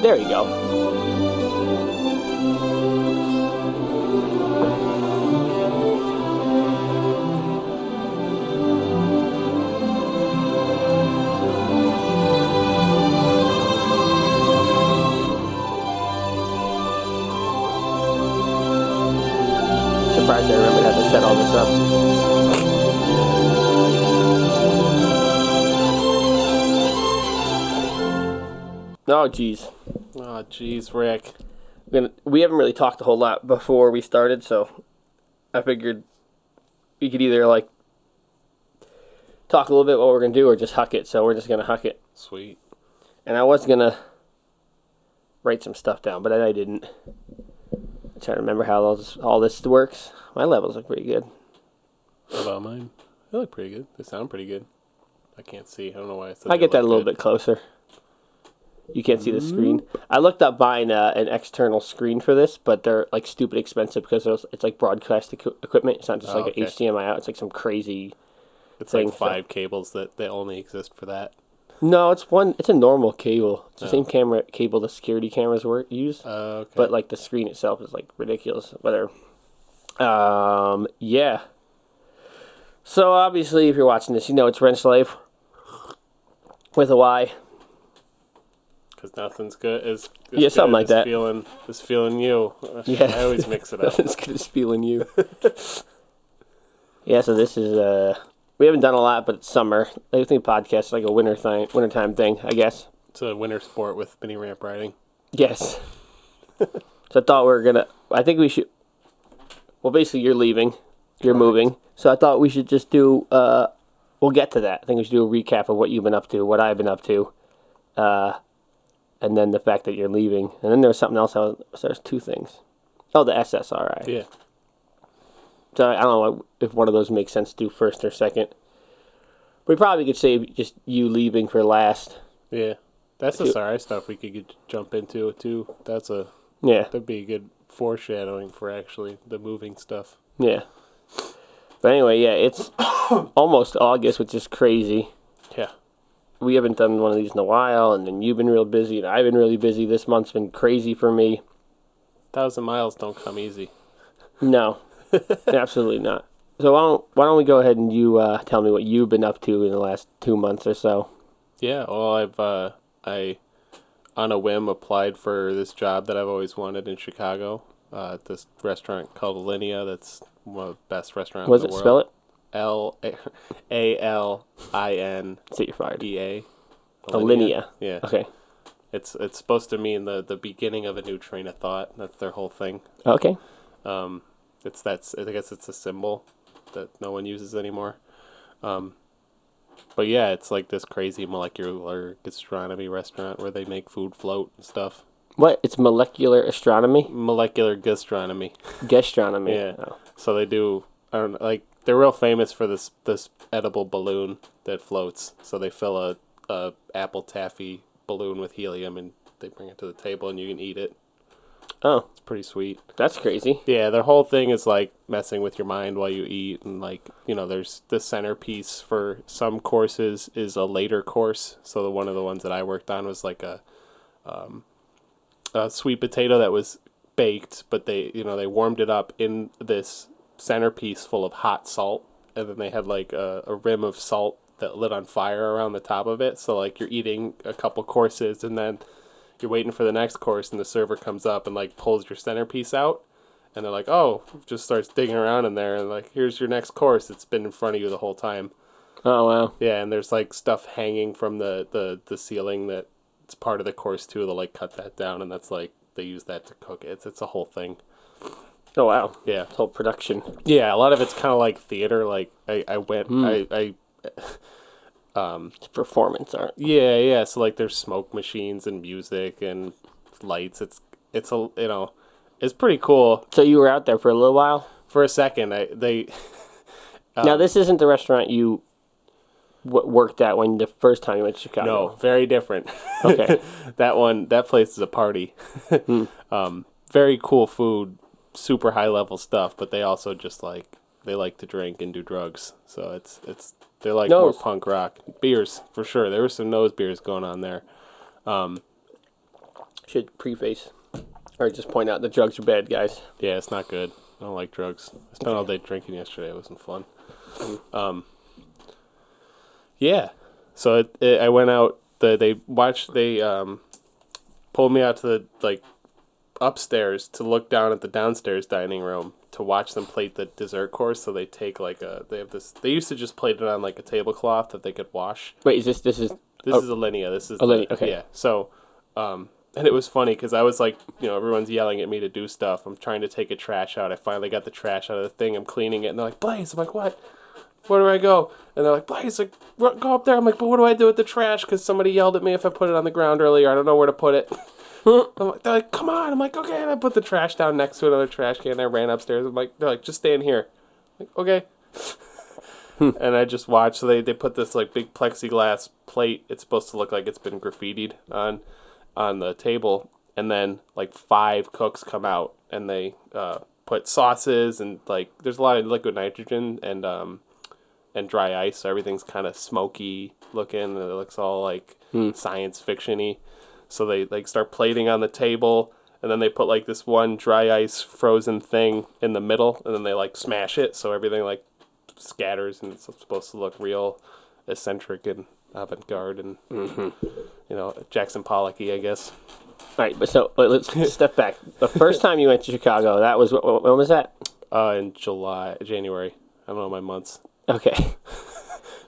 There you go. Surprised I remembered how to set all this up. Oh, jeez. Oh, jeez, Rick. We haven't really talked a whole lot before we started, so I figured we could either, like, talk a little bit what we're going to do or just huck it, so we're just going to huck it. Sweet. And I was going to write some stuff down, but I didn't. I'm trying to remember how all this works. My levels look pretty good. What about mine? They look pretty good. They sound pretty good. I can't see. I don't know why I said I get that a little bit closer. You can't see the screen. I looked up buying an external screen for this, but they're like stupid expensive because it's like broadcast equipment. It's not just like an HDMI out. It's like some crazy. It's thing, like 5 cables that only exist for that. No, it's one. It's a normal cable. It's the same cable the security cameras use. Okay. But like the screen itself is like ridiculous. Whatever. Yeah. So obviously, if you're watching this, you know it's Wrench Life with a Y. Because nothing's good as something like that. Feeling you. Yeah. I always mix it up. Nothing's good as feeling you. Yeah, so this is we haven't done a lot, but it's summer. I think podcast is like a wintertime thing, I guess. It's a winter sport with mini ramp riding. Yes. So I thought I think we should. Well, basically, you're leaving. You're moving. So I thought we should just do. We'll get to that. I think we should do a recap of what you've been up to, what I've been up to. And then the fact that you're leaving. And then there was something else. So there's 2 things. Oh, the SSRI. Yeah. So I don't know if one of those makes sense to do first or second. We probably could say just you leaving for last. Yeah. That's the SSRI stuff we could jump into, too. Yeah. That'd be a good foreshadowing for actually the moving stuff. Yeah. But anyway, yeah, it's almost August, which is crazy. Yeah. We haven't done one of these in a while, and then you've been real busy, and I've been really busy. This month's been crazy for me. 1,000 miles don't come easy. No, absolutely not. So why don't we go ahead and you tell me what you've been up to in the last 2 months or so? Yeah, well, I on a whim applied for this job that I've always wanted in Chicago. At this restaurant called Alinea. That's one of the best restaurants in the world. Spell it? Alinea. Say you're fired. EA. Alinea. Yeah. Okay. It's supposed to mean the beginning of a new train of thought. That's their whole thing. Okay. I guess it's a symbol that no one uses anymore. But yeah, it's like this crazy molecular gastronomy restaurant where they make food float and stuff. What? It's molecular astronomy? Molecular gastronomy. Gastronomy. Yeah. Oh. So they do. I don't know, like they're real famous for this edible balloon that floats. So they fill a apple taffy balloon with helium and they bring it to the table and you can eat it. Oh, it's pretty sweet. That's crazy. Yeah, their whole thing is like messing with your mind while you eat, and like there's the centerpiece for some courses is a later course. So one of the ones that I worked on was like a sweet potato that was baked, but they warmed it up in this centerpiece full of hot salt, and then they had like a rim of salt that lit on fire around the top of it. So like you're eating a couple courses, and then you're waiting for the next course, and the server comes up and like pulls your centerpiece out, and they're like, oh, just starts digging around in there, and like, here's your next course. It's been in front of you the whole time. Oh wow. Yeah, and there's like stuff hanging from the ceiling that it's part of the course too. They'll like cut that down, and that's like they use that to cook it. It's a whole thing. Oh wow. Yeah. Whole production. Yeah, a lot of it's kind of like theater. Like I went It's performance art. Yeah. So like there's smoke machines and music and lights. It's it's pretty cool. So you were out there for a little while? For a second, now this isn't the restaurant you worked at when the first time you went to Chicago. No, very different. Okay. that place is a party. Very cool food, super high level stuff, but they also just they like to drink and do drugs. So they're like more punk rock. Beers, for sure. There were some nose beers going on there. should preface or just point out that drugs are bad, guys. Yeah, it's not good. I don't like drugs. I spent all day drinking yesterday. It wasn't fun. Yeah. So I went out. They pulled me out to the upstairs to look down at the downstairs dining room to watch them plate the dessert course. So they take they have this. They used to just plate it on like a tablecloth that they could wash. Wait, this is Alinea. This is Alinea. Okay. Yeah. So, and it was funny because I was like, everyone's yelling at me to do stuff. I'm trying to take a trash out. I finally got the trash out of the thing. I'm cleaning it, and they're like, Blaise. I'm like, what? Where do I go? And they're like, Blaise, go up there. I'm like, but what do I do with the trash? Because somebody yelled at me if I put it on the ground earlier. I don't know where to put it. They're like, come on. I'm like, okay. And I put the trash down next to another trash can. I ran upstairs. They're like, just stay in here. I'm like, okay. And I just watched. So they put this big plexiglass plate. It's supposed to look like it's been graffitied on the table. And then 5 cooks come out and they put sauces and there's a lot of liquid nitrogen and dry ice. So everything's kind of smoky looking. And it looks all science fiction-y. So they start plating on the table, and then they put this one dry ice frozen thing in the middle, and then they smash it so everything scatters, and it's supposed to look real eccentric and avant-garde and Jackson Pollock-y, I guess. All right, but let's step back. The first time you went to Chicago, that was when was that? In January. I don't know my months. Okay.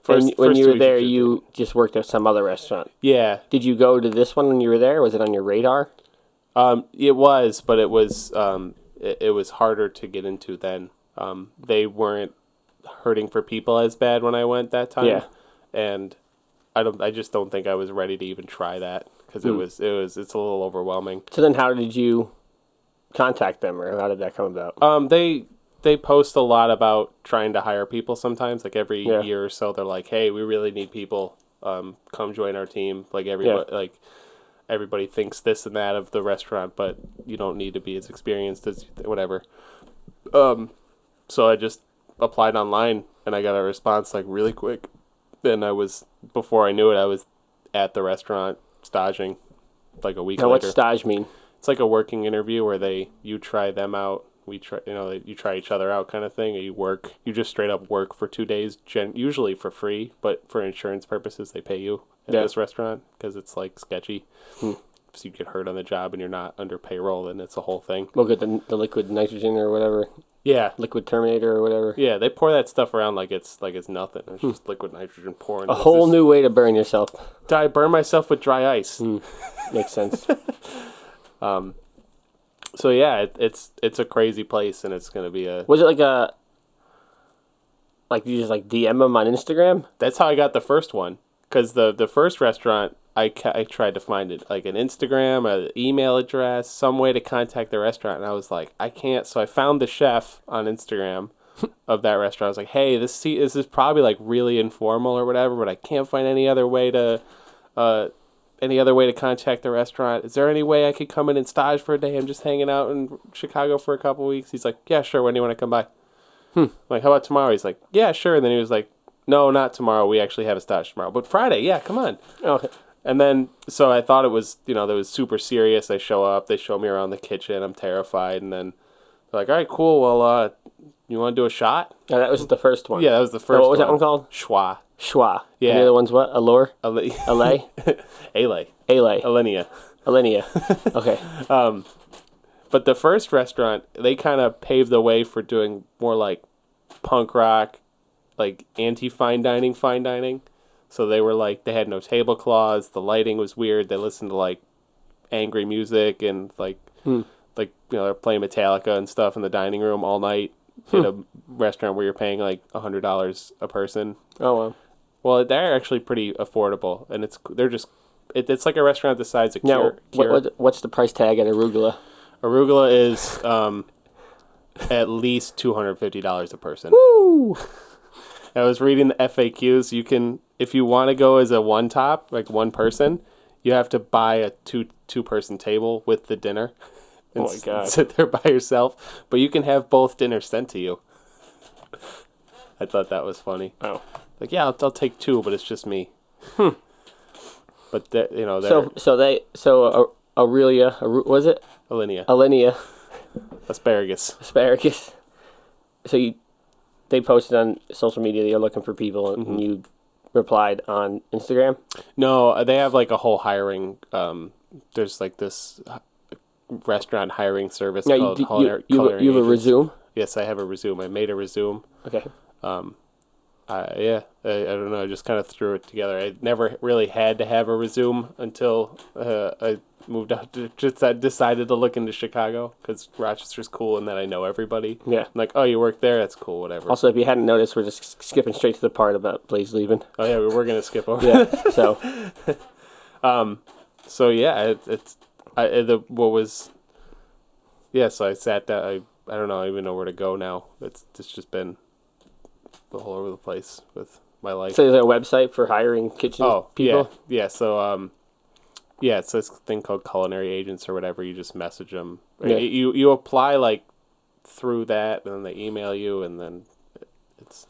When you were there, you just worked at some other restaurant. Yeah. Did you go to this one when you were there? Was it on your radar? It was, but it was it was harder to get into then. They weren't hurting for people as bad when I went that time. Yeah. And I just don't think I was ready to even try that because it's a little overwhelming. So then, how did you contact them, or how did that come about? They post a lot about trying to hire people sometimes. Every year or so, they're like, "Hey, we really need people. Come join our team." Everybody thinks this and that of the restaurant, but you don't need to be as experienced as whatever. So I just applied online, and I got a response really quick. And before I knew it, I was at the restaurant staging a week later. What's stage mean? It's a working interview where you try them out. We try, you try each other out kind of thing. You just straight up work for 2 days, usually for free, but for insurance purposes, they pay you at this restaurant because it's sketchy. So you get hurt on the job and you're not under payroll, and it's a whole thing. We'll get the liquid nitrogen or whatever. Yeah. Liquid Terminator or whatever. Yeah, they pour that stuff around like it's nothing. It's just liquid nitrogen pouring. A whole new way to burn yourself. I burn myself with dry ice. Makes sense. So yeah, it's a crazy place, and it's gonna be a. Was it you just DM them on Instagram? That's how I got the first one, because the first restaurant I tried to find it an Instagram, an email address, some way to contact the restaurant, and I was like, I can't. So I found the chef on Instagram of that restaurant. I was like, hey, this is probably really informal or whatever, but I can't find any other way to contact the restaurant. Is there any way I could come in and stage for a day? I'm just hanging out in Chicago for a couple of weeks. He's like, yeah, sure. When do you want to come by? I'm like, how about tomorrow? He's like, yeah, sure. And then he was like, no, not tomorrow. We actually have a stage tomorrow, but Friday. Yeah, come on. Okay. And then, so I thought it was, that was super serious. I show up, they show me around the kitchen. I'm terrified. And then they're like, all right, cool. Well, you want to do a shot? Yeah, that was the first one. Yeah, that was the first one. What was that one called? Schwa. Yeah. And the other one's what? Allure? Alay. Alay. Alinea. Alinea. Okay. But the first restaurant, they kind of paved the way for doing more punk rock, anti-fine dining. So they were they had no tablecloths. The lighting was weird. They listened to angry music and they're playing Metallica and stuff in the dining room all night in a restaurant where you're paying $100 a person. Oh wow. Well, they're actually pretty affordable, and it's like a restaurant the size of Cure. What's the price tag at arugula? Arugula is at least $250 a person. Woo! I was reading the FAQs. You can, if you want to go as a one top, one person, you have to buy a two person table with the dinner. And oh my god! Sit there by yourself, but you can have both dinners sent to you. I thought that was funny. Oh, yeah, I'll take 2, but it's just me. But Aurelia, was it? Alinea. Alinea, Asparagus. asparagus. So they posted on social media that you're looking for people, and you replied on Instagram. No, they have like a whole hiring. There's like this restaurant hiring service No, called you Culinary. you have a Agents. resume. Yes, I have a resume. I made a resume. Okay. Yeah, I don't know. I just kind of threw it together. I never really had to have a resume until I moved out. I decided to look into Chicago because Rochester's cool and that I know everybody. Yeah. I'm like, oh, you work there? That's cool. Whatever. Also, if you hadn't noticed, we're just skipping straight to the part about Blaise leaving. Oh yeah, we were gonna skip over. Yeah. So. So yeah, So I sat down. I don't know. I don't even know where to go now. It's just been all over the place with my life. So there's a website for hiring kitchen people? Yeah. So, it's this thing called Culinary Agents or whatever. You just message them. Yeah. You apply, like, through that, and then they email you, and then it's...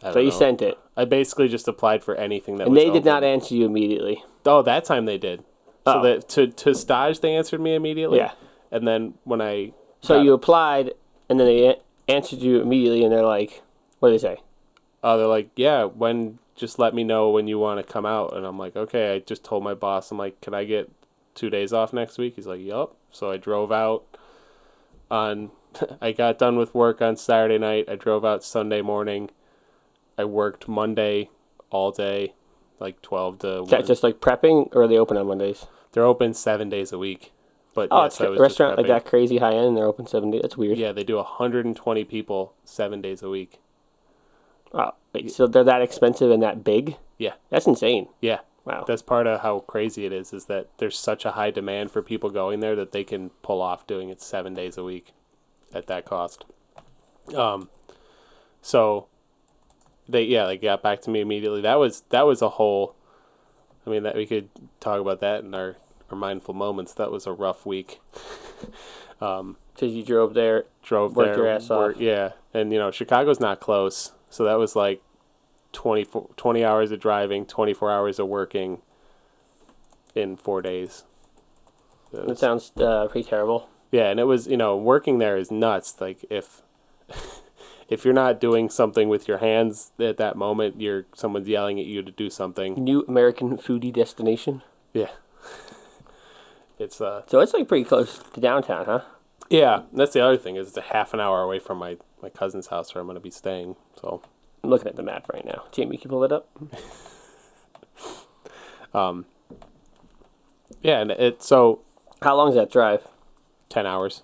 So you sent it. I basically just applied for anything that and was they did open. not answer you immediately. Oh, that time they did. So that to stage, they answered me immediately. Yeah. And then when I... So you applied, and then they answered you immediately, and they're like, what do they say? Oh, they're like, yeah, just let me know when you want to come out. And I'm like, okay, I just told my boss, I'm like, can I get 2 days off next week? He's like, yup. So I drove out I got done with work on Saturday night. I drove out Sunday morning. I worked Monday all day, like 12 to 1. Is that just like prepping, or are they open on Mondays? They're open 7 days a week. But it's a restaurant like that crazy high end, and they're open 7 days. That's weird. Yeah, they do 120 people 7 days a week. Oh, wait, so they're that expensive and that big? Yeah. That's insane. Yeah. Wow. That's part of how crazy it is that there's such a high demand for people going there that they can pull off doing it 7 days a week at that cost. So they got back to me immediately. That was a whole, I mean, that we could talk about that in our mindful moments. That was a rough week. So you drove there, worked your ass off. Yeah. And Chicago's not close. So that was like 20 hours of driving, 24 hours of working in 4 days. That sounds pretty terrible. Yeah, and it was, working there is nuts. Like, if you're not doing something with your hands at that moment, someone's yelling at you to do something. New American foodie destination? Yeah. It's So it's like pretty close to downtown, huh? Yeah, that's the other thing, is it's a half an hour away from my cousin's house where I'm going to be staying, so... I'm looking at the map right now. Jamie, can you pull it up? Yeah, and so... How long is that drive? 10 hours.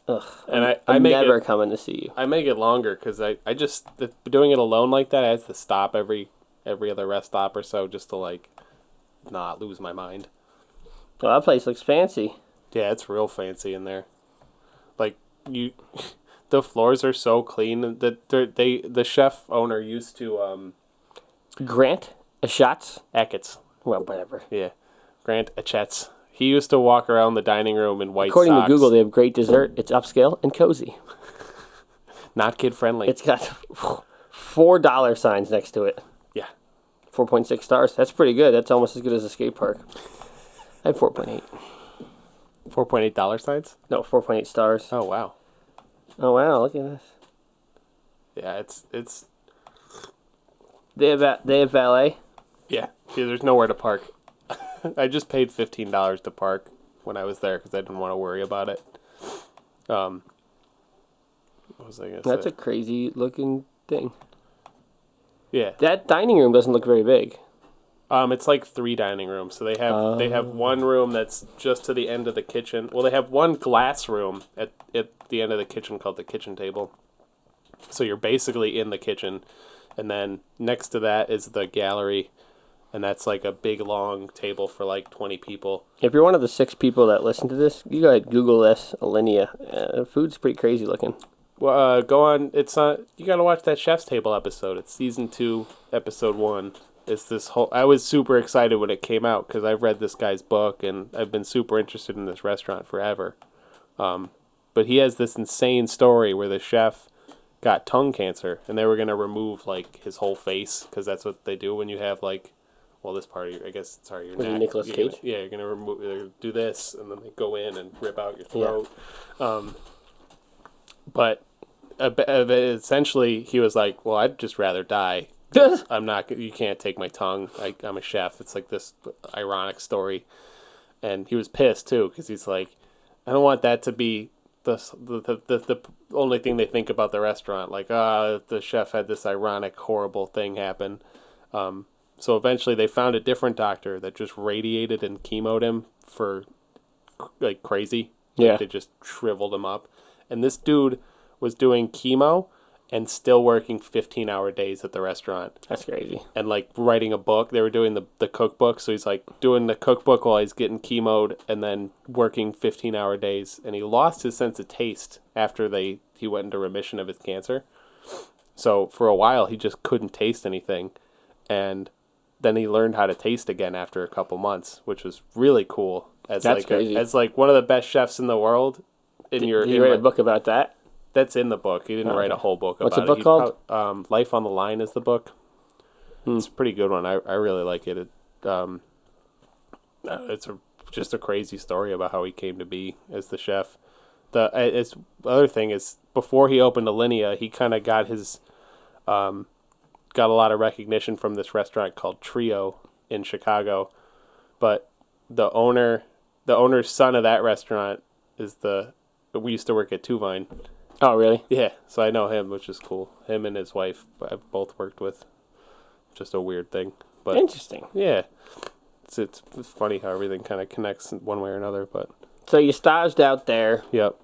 Ugh, And I'm never coming to see you. I make it longer, because I just... Doing it alone like that, I have to stop every other rest stop or so just to, not lose my mind. Well, that place looks fancy. Yeah, it's real fancy in there. The floors are so clean that the chef owner used to Grant Achatz? Achatz. Well, whatever. Yeah, Grant Achatz. He used to walk around the dining room in white According socks. to Google, they have great dessert. It's upscale and cozy. Not kid friendly. It's got $4 signs next to it. Yeah. 4.6 stars. That's pretty good. That's almost as good as a skate park. I have 4.8. $4.8 signs? No, 4.8 stars. Oh wow. Oh wow! Look at this. Yeah, it's. They have valet. Yeah, there's nowhere to park. I just paid $15 to park when I was there because I didn't want to worry about it. What was I gonna say? That's a crazy looking thing. Yeah. That dining room doesn't look very big. It's like 3 dining rooms. So they have one room that's just to the end of the kitchen. Well, they have one glass room at the end of the kitchen called the kitchen table. So you're basically in the kitchen, and then next to that is the gallery, and that's like a big long table for like 20 people. If you're one of the 6 people that listen to this, you gotta Google this, Alinea. Food's pretty crazy looking. Well, go on. It's you gotta watch that Chef's Table episode. It's season 2, episode 1. It's this whole. I was super excited when it came out because I've read this guy's book and I've been super interested in this restaurant forever. But he has this insane story where the chef got tongue cancer and they were gonna remove like his whole face because that's what they do when you have like well, this part of your, I guess, sorry, your Was it neck. Nicolas You're Cage? You're gonna do this, and then they go in and rip out your throat. Yeah. But essentially, he was like, well, I'd just rather die. I'm not. You can't take my tongue. I'm a chef. It's like this ironic story, and he was pissed too because he's like, I don't want that to be the only thing they think about the restaurant. Like, the chef had this ironic, horrible thing happen. So eventually, they found a different doctor that just radiated and chemoed him for like crazy. Yeah, They just shriveled him up, and this dude was doing chemo and still working 15-hour days at the restaurant. that's crazy. And like writing a book. They were doing the cookbook, so he's like doing the cookbook while he's getting chemoed and then working 15-hour days. And he lost his sense of taste after he went into remission of his cancer. So for a while he just couldn't taste anything. And then he learned how to taste again after a couple months, which was really cool. That's like crazy. As like one of the best chefs in the world. Did you write a book about that? That's in the book. He didn't write a whole book about it. What's the book called? Life on the Line is the book. It's a pretty good one. I really like it. It's just a crazy story about how he came to be as the chef. The other thing is, before he opened Alinea, he kind of got got a lot of recognition from this restaurant called Trio in Chicago. But the owner's son of that restaurant we used to work at Two Vine. Oh, really? Yeah, so I know him, which is cool. Him and his wife I've both worked with. Just a weird thing. But Interesting. yeah. It's funny how everything kind of connects in one way or another, but So you staged out there. yep.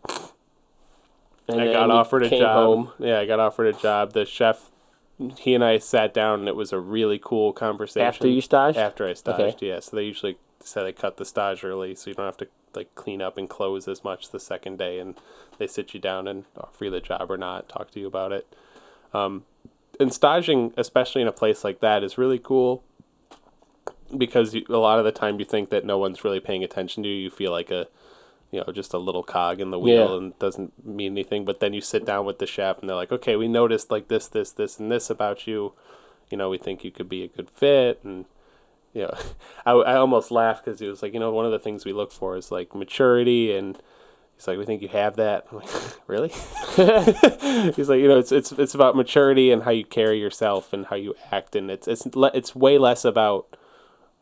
And I then got you offered a came job. home. Yeah, I got offered a job. The chef, he and I sat down, and it was a really cool conversation. After you staged? After I staged, Okay. yeah. So they usually say they cut the stage early, so you don't have to like clean up and close as much the second day, and they sit you down and offer you the job or not, talk to you about it. And staging, especially in a place like that, is really cool because a lot of the time you think that no one's really paying attention to you. You feel like just a little cog in the wheel and doesn't mean anything. But then you sit down with the chef and they're like, okay, we noticed like this, and this about you. We think you could be a good fit. And, I almost laughed because he was like, one of the things we look for is like maturity. And he's like, we think you have that. I'm like, really? He's like, it's about maturity and how you carry yourself and how you act. And it's way less about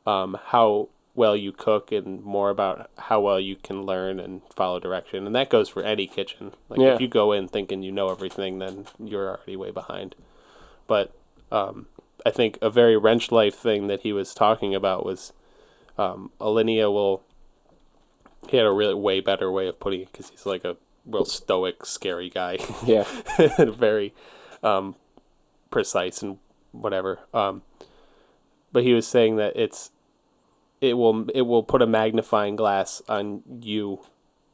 how well you cook and more about how well you can learn and follow direction. And that goes for any kitchen. Like if you go in thinking you know everything, then you're already way behind. But I think a very wrench life thing that he was talking about was Alinea he had a really way better way of putting it because he's like a real stoic, scary guy. Yeah. Very precise and whatever. But he was saying that it will put a magnifying glass on you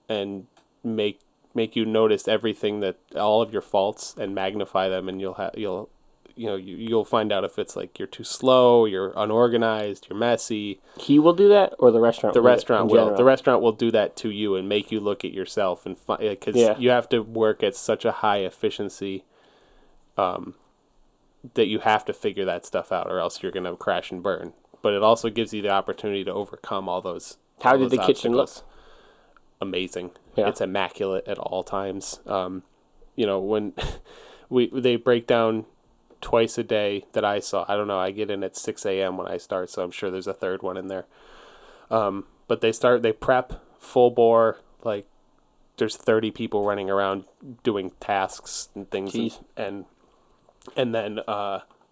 and make you notice everything, that all of your faults, and magnify them, and you'll find out if it's like you're too slow, you're unorganized, you're messy. He will do that, or the restaurant? The restaurant will. General? The restaurant will do that to you and make you look at yourself and because you have to work at such a high efficiency, that you have to figure that stuff out, or else you're gonna crash and burn. But it also gives you the opportunity to overcome all those. How did the kitchen look? Amazing. Yeah. It's immaculate at all times. When they break down twice a day that I saw. I don't know. I get in at 6 a.m. when I start, so I'm sure there's a third one in there. But they prep full bore. Like there's 30 people running around doing tasks and things. Jeez. And then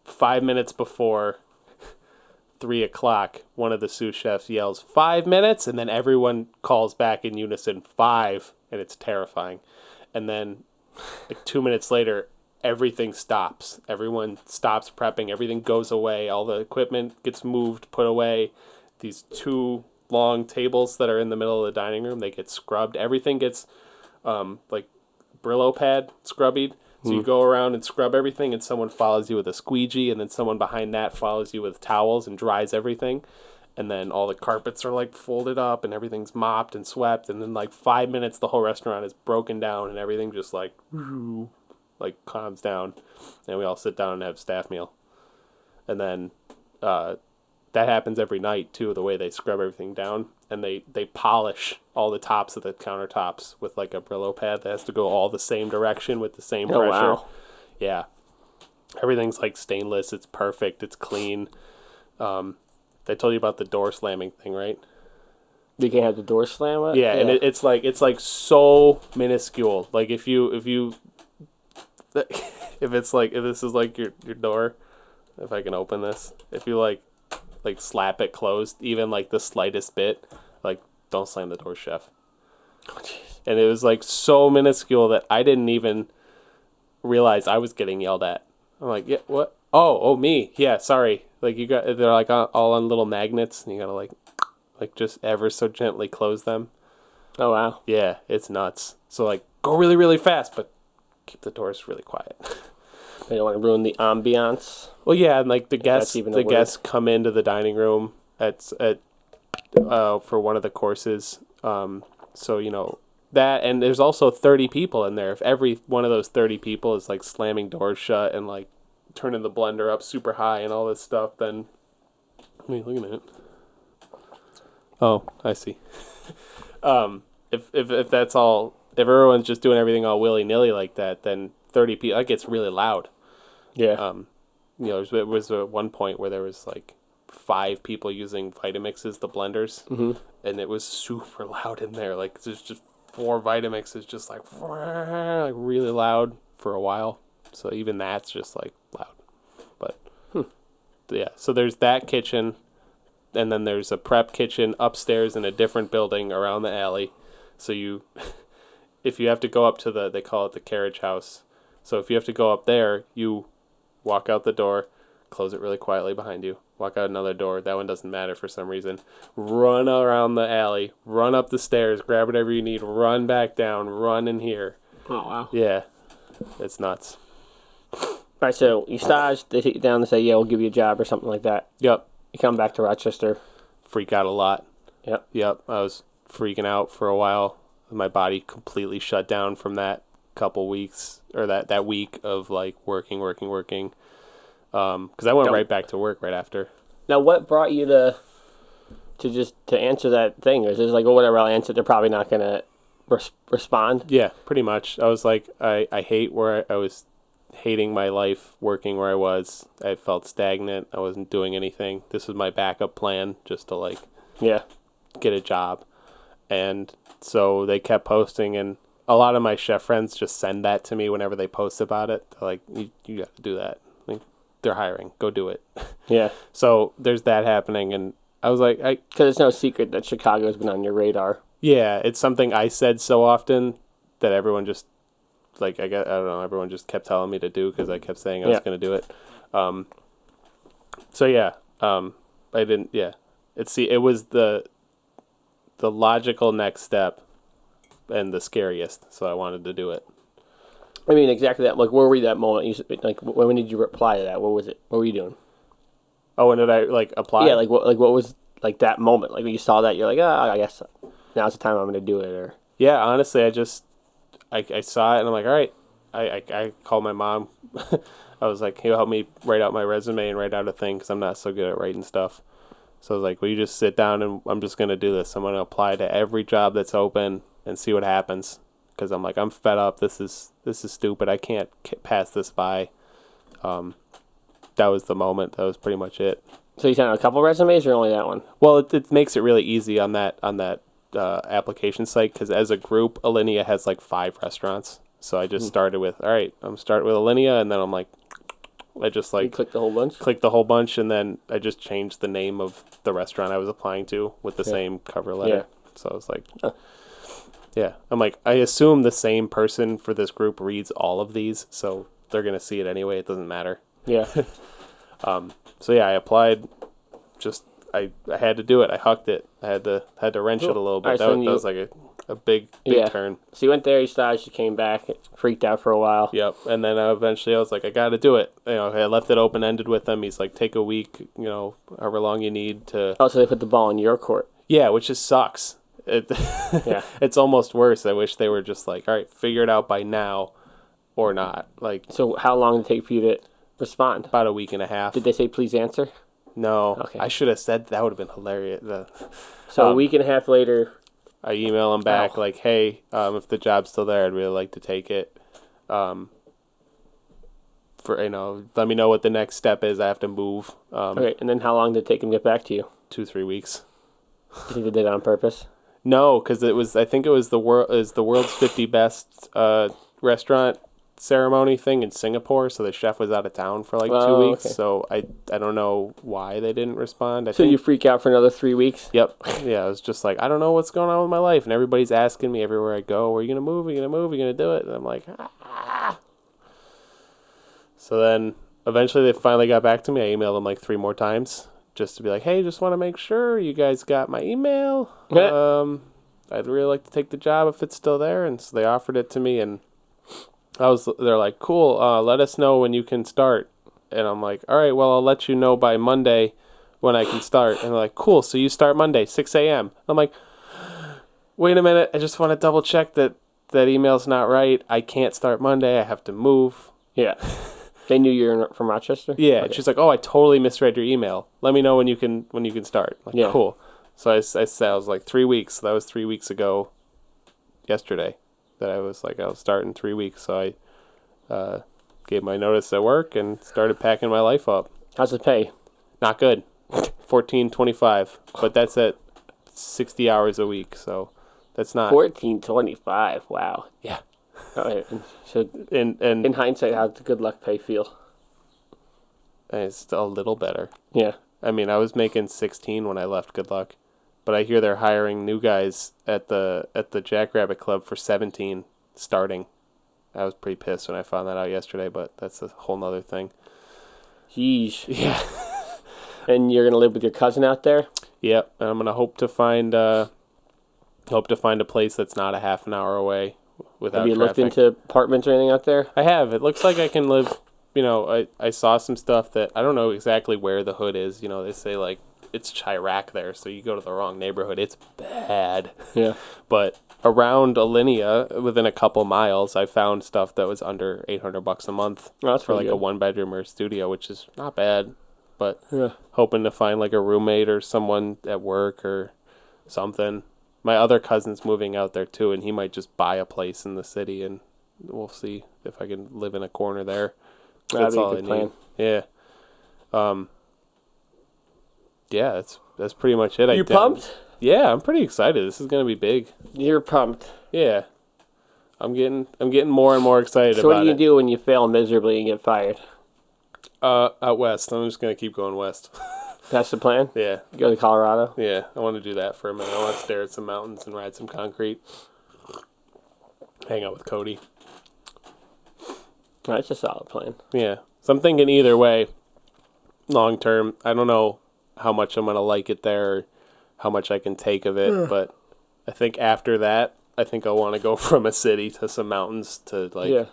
5 minutes before 3 o'clock, one of the sous chefs yells 5 minutes, and then everyone calls back in unison 5, and it's terrifying. And then like 2 minutes later, everything stops. Everyone stops prepping. Everything goes away. All the equipment gets moved, put away. These 2 long tables that are in the middle of the dining room, they get scrubbed. Everything gets like Brillo pad scrubbied. So you go around and scrub everything, and someone follows you with a squeegee, and then someone behind that follows you with towels and dries everything. And then all the carpets are like folded up, and everything's mopped and swept. And then like 5 minutes, the whole restaurant is broken down, and everything just like calms down. And we all sit down and have staff meal. And then that happens every night too, the way they scrub everything down, and they polish all the tops of the countertops with like a Brillo pad that has to go all the same direction with the same pressure. Wow. Yeah, everything's like stainless. It's perfect. It's clean. I told you about the door slamming thing, right? You can have the door slam. Yeah, and it's like so minuscule. Like if this is like your door, if I can open this, if you like slap it closed, even like the slightest bit, like don't slam the door, chef. Oh, jeez. And it was like so minuscule that I didn't even realize I was getting yelled at. I'm like, yeah, what? Oh, me. Yeah, sorry. Like they're like all on little magnets, and you gotta like just ever so gently close them. Oh wow. Yeah, it's nuts. So like go really, really fast, but keep the doors really quiet. They don't want to ruin the ambiance. Well, yeah, and like the guests come into the dining room for one of the courses. So you know that, and there's also 30 people in there. If every one of those 30 people is like slamming doors shut and like turning the blender up super high and all this stuff, then I mean, look at it. Oh, I see. If that's all, if everyone's just doing everything all willy nilly like that, then 30 people, that gets really loud. Yeah. You know, there was one point where there was like 5 people using Vitamixes, the blenders, and it was super loud in there. Like there's just 4 Vitamixes, just like really loud for a while. So even that's just like loud. But yeah, so there's that kitchen, and then there's a prep kitchen upstairs in a different building around the alley. So if you have to go up to they call it the carriage house. So if you have to go up there, you walk out the door, close it really quietly behind you, walk out another door. That one doesn't matter for some reason. Run around the alley, run up the stairs, grab whatever you need, run back down, run in here. Oh wow. Yeah, it's nuts. All right, so you stage, they take you down and say, yeah, we'll give you a job or something like that. Yep. You come back to Rochester. Freak out a lot. Yep. I was freaking out for a while. My body completely shut down from that couple weeks, or that week of like working. Because I went right back to work right after. Now, what brought you to answer that thing? Or is it like, oh, whatever, I'll answer, they're probably not going to respond? Yeah, pretty much. I was like, I hate where I was hating my life working where I was. I felt stagnant. I wasn't doing anything. This was my backup plan, just to like get a job. And so they kept posting, and a lot of my chef friends just send that to me whenever they post about it. They're like, you got to do that. Like, they're hiring. Go do it. Yeah. So there's that happening, and I was like, because it's no secret that Chicago's been on your radar. Yeah, it's something I said so often that everyone just, like, I don't know, everyone just kept telling me to do because I kept saying I was going to do it. So yeah, I didn't. Yeah, it was the logical next step and the scariest. So I wanted to do it. I mean, exactly that. Like, where were you that moment? Like, when did you reply to that? What was it? What were you doing? Oh, when did I like apply? Yeah, like what was like that moment? Like when you saw that, you're like, I guess now's the time I'm going to do it. Or yeah, honestly, I saw it and I'm like, all right. I called my mom. I was like, can you help me write out my resume and write out a thing because I'm not so good at writing stuff. So I was like, will you just sit down and I'm just going to do this. I'm going to apply to every job that's open and see what happens. Because I'm like, I'm fed up. This is stupid. I can't pass this by. That was the moment. That was pretty much it. So you sent out a couple resumes or only that one? Well, it makes it really easy on that application site because as a group, Alinea has like 5 restaurants. So I just started with, all right, I'm starting with Alinea, and then I'm like, I just like... You clicked the whole bunch? Clicked the whole bunch, and then I just changed the name of the restaurant I was applying to with the same cover letter. Yeah. So I was like, yeah. I'm like, I assume the same person for this group reads all of these, so they're going to see it anyway. It doesn't matter. Yeah. So yeah, I applied. Just I had to do it. I hucked it. I had to wrench it a little bit. Right, that was like a big turn. So you went there, you staged, you came back, freaked out for a while. Yep. And then eventually I was like, I got to do it. You know, I left it open ended with him. He's like, take a week. You know, however long you need to. Oh, so they put the ball in your court. Yeah, which just sucks. It's almost worse. I wish they were just like, all right, figure it out by now, or not. Like. So how long did it take for you to respond? About a week and a half. Did they say please answer? No. Okay. I should have said that. Would have been hilarious. So a week and a half later. I email him back Wow. like, hey, if the job's still there, I'd really like to take it. Let me know what the next step is. I have to move. Okay, and then how long did it take him to get back to you? 2-3 weeks. Do you think they did it on purpose? No, because I think it was the world's 50 best restaurant ceremony thing in Singapore. So the chef was out of town for like 2 weeks. Okay. So I don't know why they didn't respond. So you freak out for another 3 weeks? Yep. Yeah, I was just like, I don't know what's going on with my life, and everybody's asking me everywhere I go, "Are you gonna move? Are you gonna move? Are you gonna do it?" And I'm like, ah. So then eventually they finally got back to me. I emailed them like 3 more times just to be like, hey, just want to make sure you guys got my email. I'd really like to take the job if it's still there. And so they offered it to me, and they're like, cool, let us know when you can start. And I'm like, all right, well, I'll let you know by Monday when I can start. And they're like, cool, so you start Monday, 6 a.m. I'm like, wait a minute, I just want to double check that email's not right. I can't start Monday. I have to move. Yeah. They knew you were from Rochester? Yeah, Okay. and she's like, "Oh, I totally misread your email. Let me know when you can start." I'm like, Yeah. Cool. So I said I was like 3 weeks. So that was 3 weeks ago. Yesterday, that I was like I'll start in 3 weeks. So I gave my notice at work and started packing my life up. How's it pay? Not good. $14.25, but that's at 60 hours a week. So that's not $14.25. Wow. Yeah. Okay. So And in hindsight, how's the good luck pay feel? it's a little better. Yeah. I mean, I was making 16 when I left Good Luck, but I hear they're hiring new guys at the Jackrabbit Club for 17 starting. I was pretty pissed when I found that out yesterday, but that's a whole nother thing. Jeez. Yeah. And you're gonna live with your cousin out there? Yep. And I'm gonna hope to find a place that's not a half an hour away without Have you traffic. looked into apartments or anything out there? I have. It looks like I can live. I saw some stuff that I don't know exactly where the hood is. They say like it's Chirac there, so you go to the wrong neighborhood. It's bad. Yeah. But around Alinea, within a couple miles, I found stuff that was under $800 a month That's for really like a good. 1-bedroom or a studio, which is not bad. But Yeah. hoping to find like a roommate or someone at work or something. My other cousin's moving out there too, and he might just buy a place in the city, and we'll see if I can live in a corner there. That'd That's be a all good I plan. need. Yeah. Yeah, that's pretty much it. You pumped? Yeah, I'm pretty excited. This is gonna be big. You're pumped. Yeah, I'm getting more and more excited So about what do you it. do when you fail miserably and get fired? Out west. I'm just gonna keep going west. That's the plan? Yeah, You go to Colorado? yeah. I want to do that for a minute. I want to stare at some mountains and ride some concrete. Hang out with Cody. That's a solid plan. Yeah. So I'm thinking either way, long term. I don't know how much I'm gonna like it there, or how much I can take of it, but I think after that, I think I'll want to go from a city to some mountains to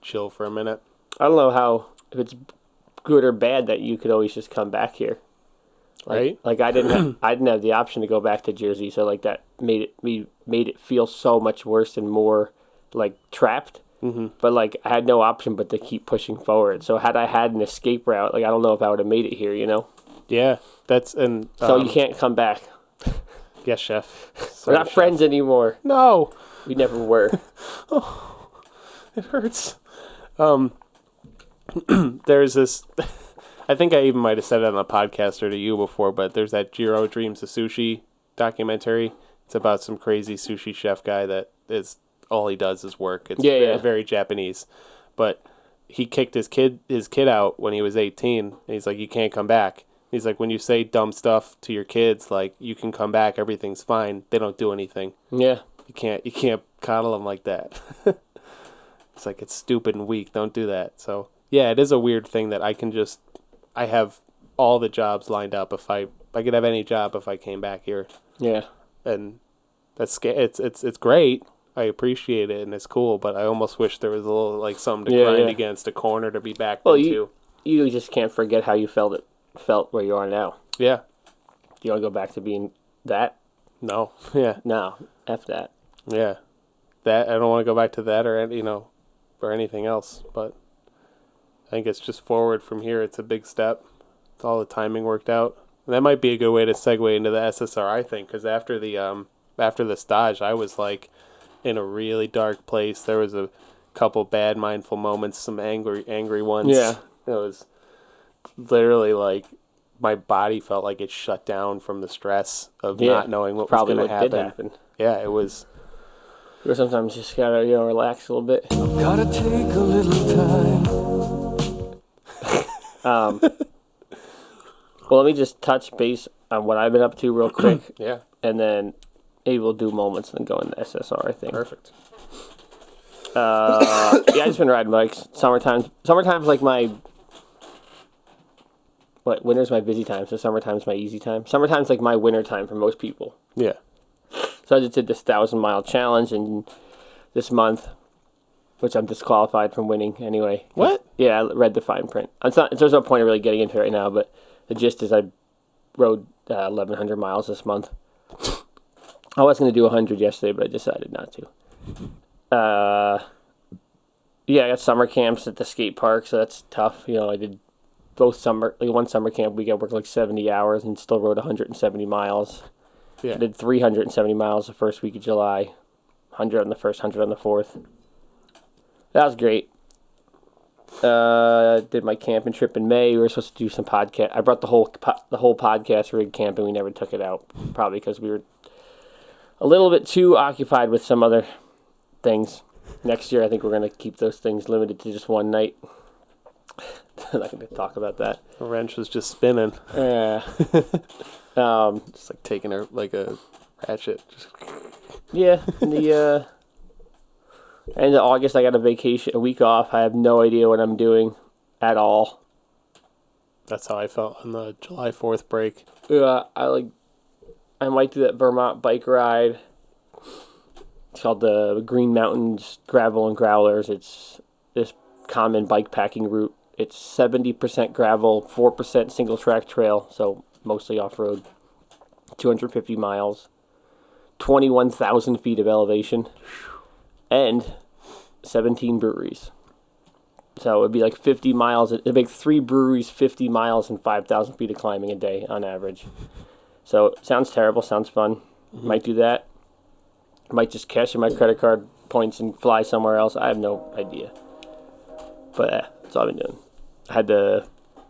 chill for a minute. I don't know if it's good or bad that you could always just come back here. Right? Like I didn't have the option to go back to Jersey, so like that made it feel so much worse and more like trapped. Mm-hmm. But like I had no option but to keep pushing forward. So had I had an escape route, like I don't know if I would have made it here. Yeah, that's and So you can't come back. yes, chef. We're Sorry, not chef. friends anymore. No, We never were. it hurts. There's this. I think I even might have said it on a podcast or to you before, but there's that Jiro Dreams of Sushi documentary. It's about some crazy sushi chef guy that is all he does is work. It's very Japanese, but he kicked his kid out when he was 18. And he's like, you can't come back. He's like, when you say dumb stuff to your kids, like you can come back, everything's fine. They don't do anything. Yeah. You can't coddle them like that. It's like it's stupid and weak. Don't do that. So yeah, it is a weird thing that I have all the jobs lined up. If I could have any job if I came back here. Yeah. And it's great. I appreciate it and it's cool, but I almost wish there was a little like something to grind against, a corner to be back into. You just can't forget how you felt where you are now. Yeah. Do you want to go back to being that? No. Yeah. No. F that. Yeah. That I don't want to go back to that or or anything else, but I think it's just forward from here. It's a big step. all the timing worked out. That might be a good way to segue into the SSRI thing, because after the stage, I was like in a really dark place. There was a couple bad mindful moments, some angry ones. Yeah. It was literally like my body felt like it shut down from the stress of not knowing what was going to happen. Did happen. Yeah, it was. Or sometimes you just gotta, relax a little bit. Gotta take a little time. Well, let me just touch base on what I've been up to real quick. Yeah. And then maybe we'll do moments and then go into SSRI thing. Perfect. I've just been riding bikes. Summertime's like winter's my busy time, so summertime's my easy time. Summertime's like my winter time for most people. Yeah. So I just did this 1,000-mile challenge in this month, which I'm disqualified from winning anyway. What? Yeah, I read the fine print. There's no point of really getting into it right now, but the gist is I rode 1,100 miles this month. I was going to do 100 yesterday, but I decided not to. I got summer camps at the skate park, so that's tough. I did both one summer camp week. I worked like 70 hours and still rode 170 miles. Yeah. I did 370 miles the first week of July, 100 on the first, 100 on the fourth. That was great. Did my camping trip in May. We were supposed to do some podcast. I brought the whole podcast rig camping. We never took it out, probably because we were a little bit too occupied with some other things. Next year, I think we're going to keep those things limited to just one night. I'm not going to talk about that. The wrench was just spinning. Yeah. Just like taking a ratchet. Yeah. The end of August, I got a week off. I have no idea what I'm doing at all. That's how I felt on the July 4th break. Yeah, I might do that Vermont bike ride. It's called the Green Mountains Gravel and Growlers. It's this common bike packing route. It's 70% gravel, 4% single track trail, so mostly off-road. 250 miles, 21,000 feet of elevation, and 17 breweries. So it'd be like 50 miles. It'd make 3 breweries, 50 miles, and 5,000 feet of climbing a day on average. So sounds terrible, sounds fun. Mm-hmm. Might do that. Might just cash in my credit card points and fly somewhere else. I have no idea. But that's all I've been doing.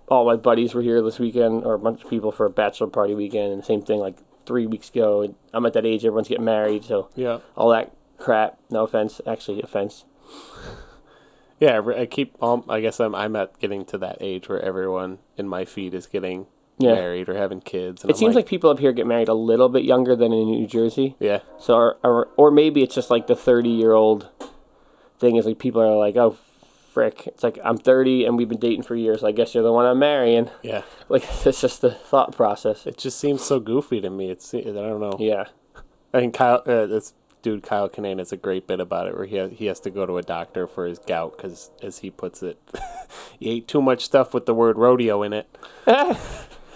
All my buddies were here this weekend, or a bunch of people for a bachelor party weekend, and the same thing like 3 weeks ago. I'm at that age, everyone's getting married, so yeah, all that crap. No offense, actually offense. Yeah, I guess I'm at getting to that age where everyone in my feed is getting married or having kids. And it seems like people up here get married a little bit younger than in New Jersey. Yeah. So, or maybe it's just like the 30-year-old thing is like people are like, oh, frick. It's like, I'm 30 and we've been dating for years. So I guess you're the one I'm marrying. Yeah. Like, it's just the thought process. It just seems so goofy to me. I don't know. Yeah. I think Kyle Kinane has a great bit about it where he has to go to a doctor for his gout because, as he puts it, he ate too much stuff with the word rodeo in it.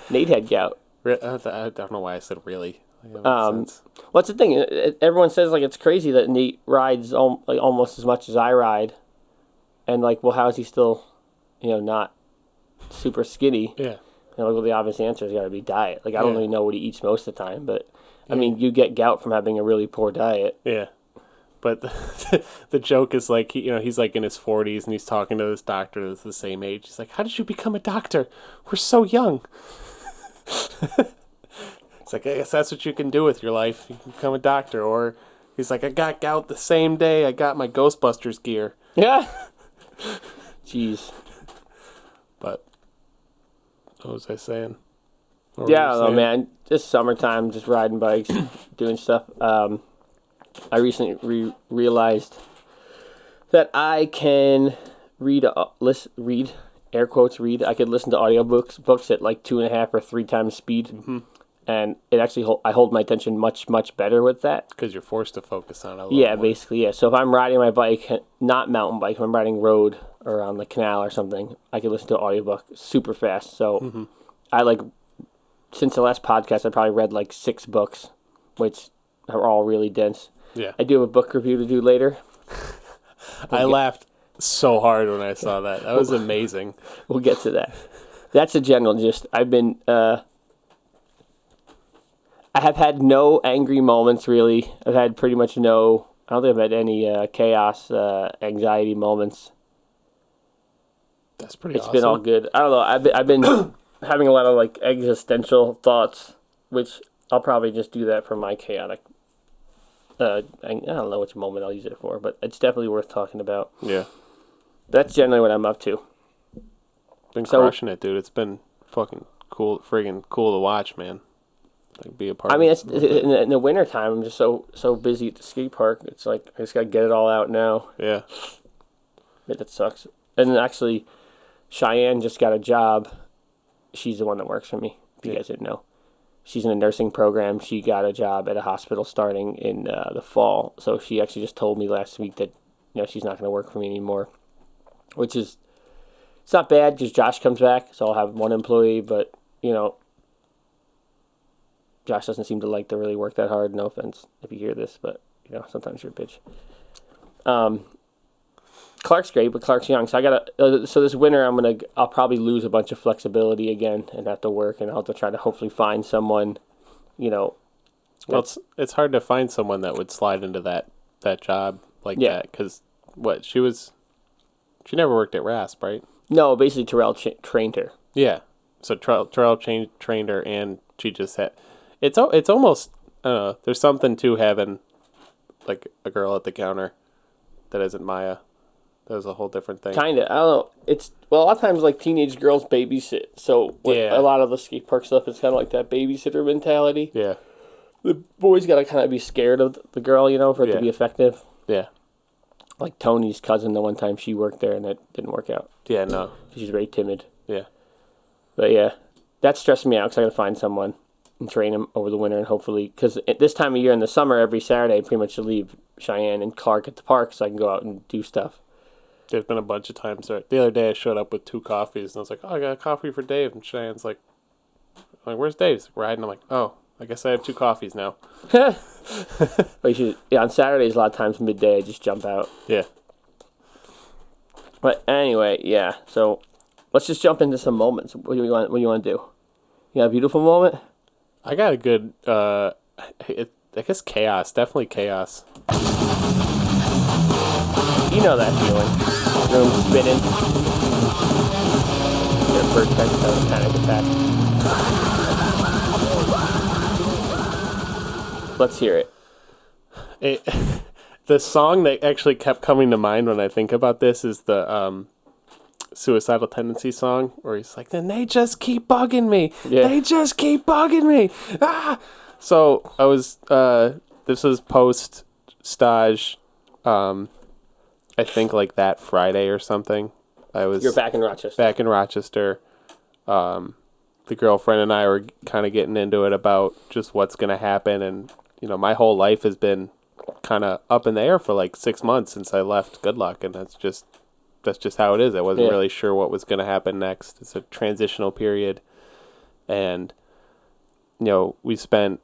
Nate had gout. I don't know why I said really. What's the thing? Everyone says like it's crazy that Nate rides almost as much as I ride, and like, well, how is he still, not super skinny? Yeah. Well, the obvious answer has got to be diet. Like, I don't really know what he eats most of the time, but I mean, you get gout from having a really poor diet. Yeah. But the joke is like, he's like in his 40s and he's talking to this doctor that's the same age. He's like, how did you become a doctor? We're so young. It's like, I guess that's what you can do with your life. You can become a doctor. Or he's like, I got gout the same day I got my Ghostbusters gear. Yeah. Jeez. But what was I saying? Man. Just summertime, just riding bikes, doing stuff. I recently realized that I can read. I could listen to audiobooks at like 2.5 or 3 times speed. Mm-hmm. And it actually, I hold my attention much, much better with that. Because you're forced to focus on it a little more. Basically, yeah. So if I'm riding my bike, not mountain bike, if I'm riding road or on the canal or something, I can listen to an audiobook super fast. So since the last podcast, I probably read like 6 books, which are all really dense. Yeah. I do have a book review to do later. I laughed so hard when I saw that. That was amazing. We'll get to that. that's a general gist. I've been, I have had no angry moments, really. I've had pretty much no, I don't think I've had any chaos, anxiety moments. That's pretty It's awesome. been all good. I don't know. I've been having a lot of like existential thoughts, which I'll probably just do that for my chaotic. I don't know which moment I'll use it for, but it's definitely worth talking about. Yeah. That's generally what I'm up to. Been crushing it, dude. It's been fucking cool, friggin' cool to watch, man. Like, be a part I mean, of it's in the wintertime, I'm just so busy at the skate park. It's like I just gotta get it all out now. Yeah. That sucks. And then actually, Cheyenne just got a job. She's the one that works for me. If you guys didn't know, she's in a nursing program. She got a job at a hospital starting in the fall. So she actually just told me last week that she's not gonna work for me anymore, which is it's not bad because Josh comes back, so I'll have one employee. But Josh doesn't seem to like to really work that hard. No offense if you hear this, but sometimes you're a bitch. Clark's great, but Clark's young, so I gotta. So this winter, I'll probably lose a bunch of flexibility again and have to work, and I'll have to try to hopefully find someone. Well, it's hard to find someone that would slide into that job like that because she never worked at RASP, right? No, basically Terrell trained her. Yeah, so Terrell trained her, and she just had. It's almost there's something to having like a girl at the counter that isn't Maya. That was a whole different thing. Kinda, I don't know. It's a lot of times like teenage girls babysit, so a lot of the skate park stuff is kind of like that babysitter mentality. Yeah, the boys gotta kind of be scared of the girl, for it to be effective. Yeah, like Tony's cousin. The one time she worked there and it didn't work out. Yeah, no, she's very timid. Yeah, but yeah, that stressed me out because I gotta find someone and train him over the winter, and hopefully, because at this time of year in the summer, every Saturday I pretty much leave Cheyenne and Clark at the park so I can go out and do stuff. There's been a bunch of times. The other day I showed up with 2 coffees, and I was like, "Oh, I got a coffee for Dave." And Cheyenne's like, "Where's Dave?" He's like, "Riding." I'm like, "Oh, I guess I have 2 coffees now." But you should, on Saturdays a lot of times midday I just jump out. Yeah. But anyway, yeah. So let's just jump into some moments. What do you want to do? You got a beautiful moment? I got a good. I guess chaos. Definitely chaos. You know that feeling. Room spinning. Get a bird trying to have a panic attack. Let's hear it. The song that actually kept coming to mind when I think about this is the Suicidal Tendency song, where he's like, "Then they just keep bugging me. Yeah. They just keep bugging me." Ah! So I was. This was post stage. I think like that Friday or something. You're back in Rochester. Back in Rochester. The girlfriend and I were kind of getting into it about just what's going to happen. And, my whole life has been kind of up in the air for like 6 months since I left Good Luck. And that's just how it is. I wasn't really sure what was going to happen next. It's a transitional period. And, we spent...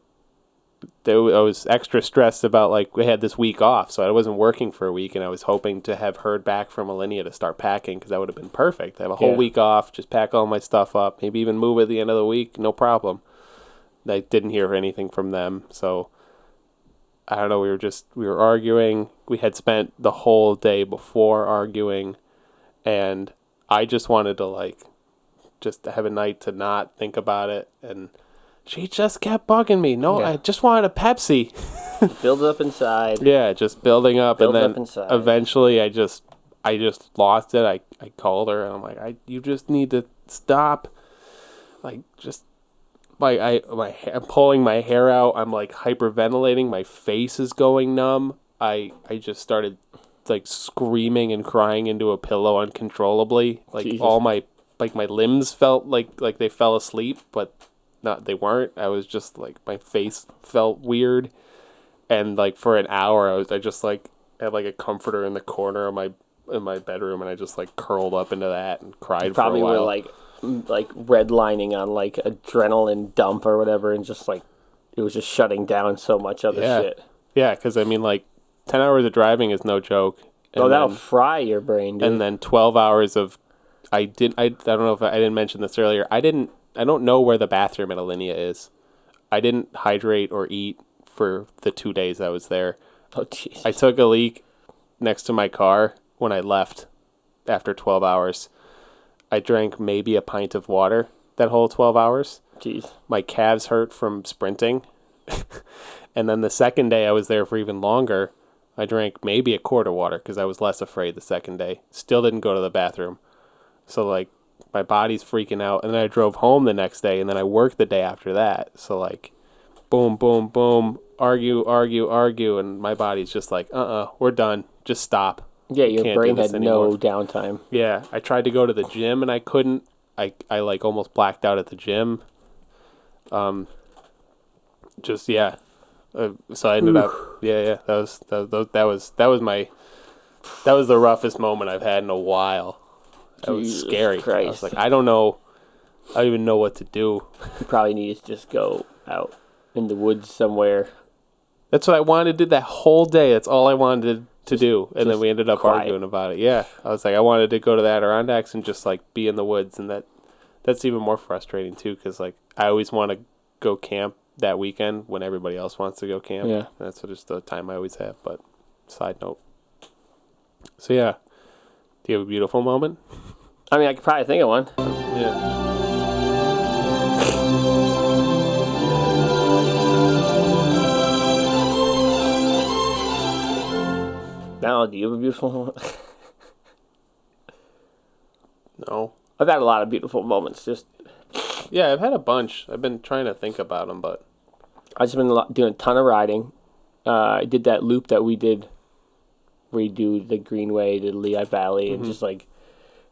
I was extra stressed about, like, we had this week off, so I wasn't working for a week, and I was hoping to have heard back from Alinea to start packing, because that would have been perfect. I have a whole week off, just pack all my stuff up, maybe even move at the end of the week, no problem. I didn't hear anything from them, so I don't know, we were arguing. We had spent the whole day before arguing, and I just wanted to, like, just have a night to not think about it, and she just kept bugging me. No, I just wanted a Pepsi. Build up inside. Yeah, just building up. And then eventually I just lost it. I called her, and I'm like, you just need to stop. Like, just, like, I'm pulling my hair out. I'm, like, hyperventilating. My face is going numb. I just started, like, screaming and crying into a pillow uncontrollably. Like, Jesus. All my limbs felt like they fell asleep, but... not, they weren't. I was just like, my face felt weird, and like for an hour, I just like had like a comforter in the corner of in my bedroom, and I just like curled up into that and cried for a while. Probably were like redlining on like adrenaline dump or whatever, and just like it was just shutting down so much other shit. Yeah, because I mean, like 10 hours of driving is no joke. And that'll fry your brain, dude. And then 12 hours of I don't know if I didn't mention this earlier. I don't know where the bathroom at Alinea is. I didn't hydrate or eat for the 2 days I was there. Oh, jeez. I took a leak next to my car when I left after 12 hours. I drank maybe a pint of water that whole 12 hours. Jeez. My calves hurt from sprinting. And then the second day I was there for even longer. I drank maybe a quart of water because I was less afraid the second day. Still didn't go to the bathroom. So, like, my body's freaking out. And then I drove home the next day, and then I worked the day after that. So, like, boom, boom, boom, argue, and my body's just like, we're done. Just stop. Yeah, your Can't brain do this had anymore. no downtime. Yeah, I tried to go to the gym, and I couldn't. I like, almost blacked out at the gym. So I ended up, that was the roughest moment I've had in a while. That was Jesus scary. Christ. I was like, I don't even know what to do. You probably need to just go out in the woods somewhere. That's what I wanted to do that whole day. That's all I wanted to do. And then we ended up quiet. arguing about it. Yeah. I was like, I wanted to go to the Adirondacks and just, like, be in the woods. And that's even more frustrating, too, because, like, I always want to go camp that weekend when everybody else wants to go camp. Yeah. That's just the time I always have. But side note. So, yeah. Do you have a beautiful moment? I mean, I could probably think of one. Yeah. Now, do you have a beautiful moment? No. I've had a lot of beautiful moments. Yeah, I've had a bunch. I've been trying to think about them, but I've just been doing a ton of riding. I did that loop that we did where you do the Greenway to Lehigh Valley and just like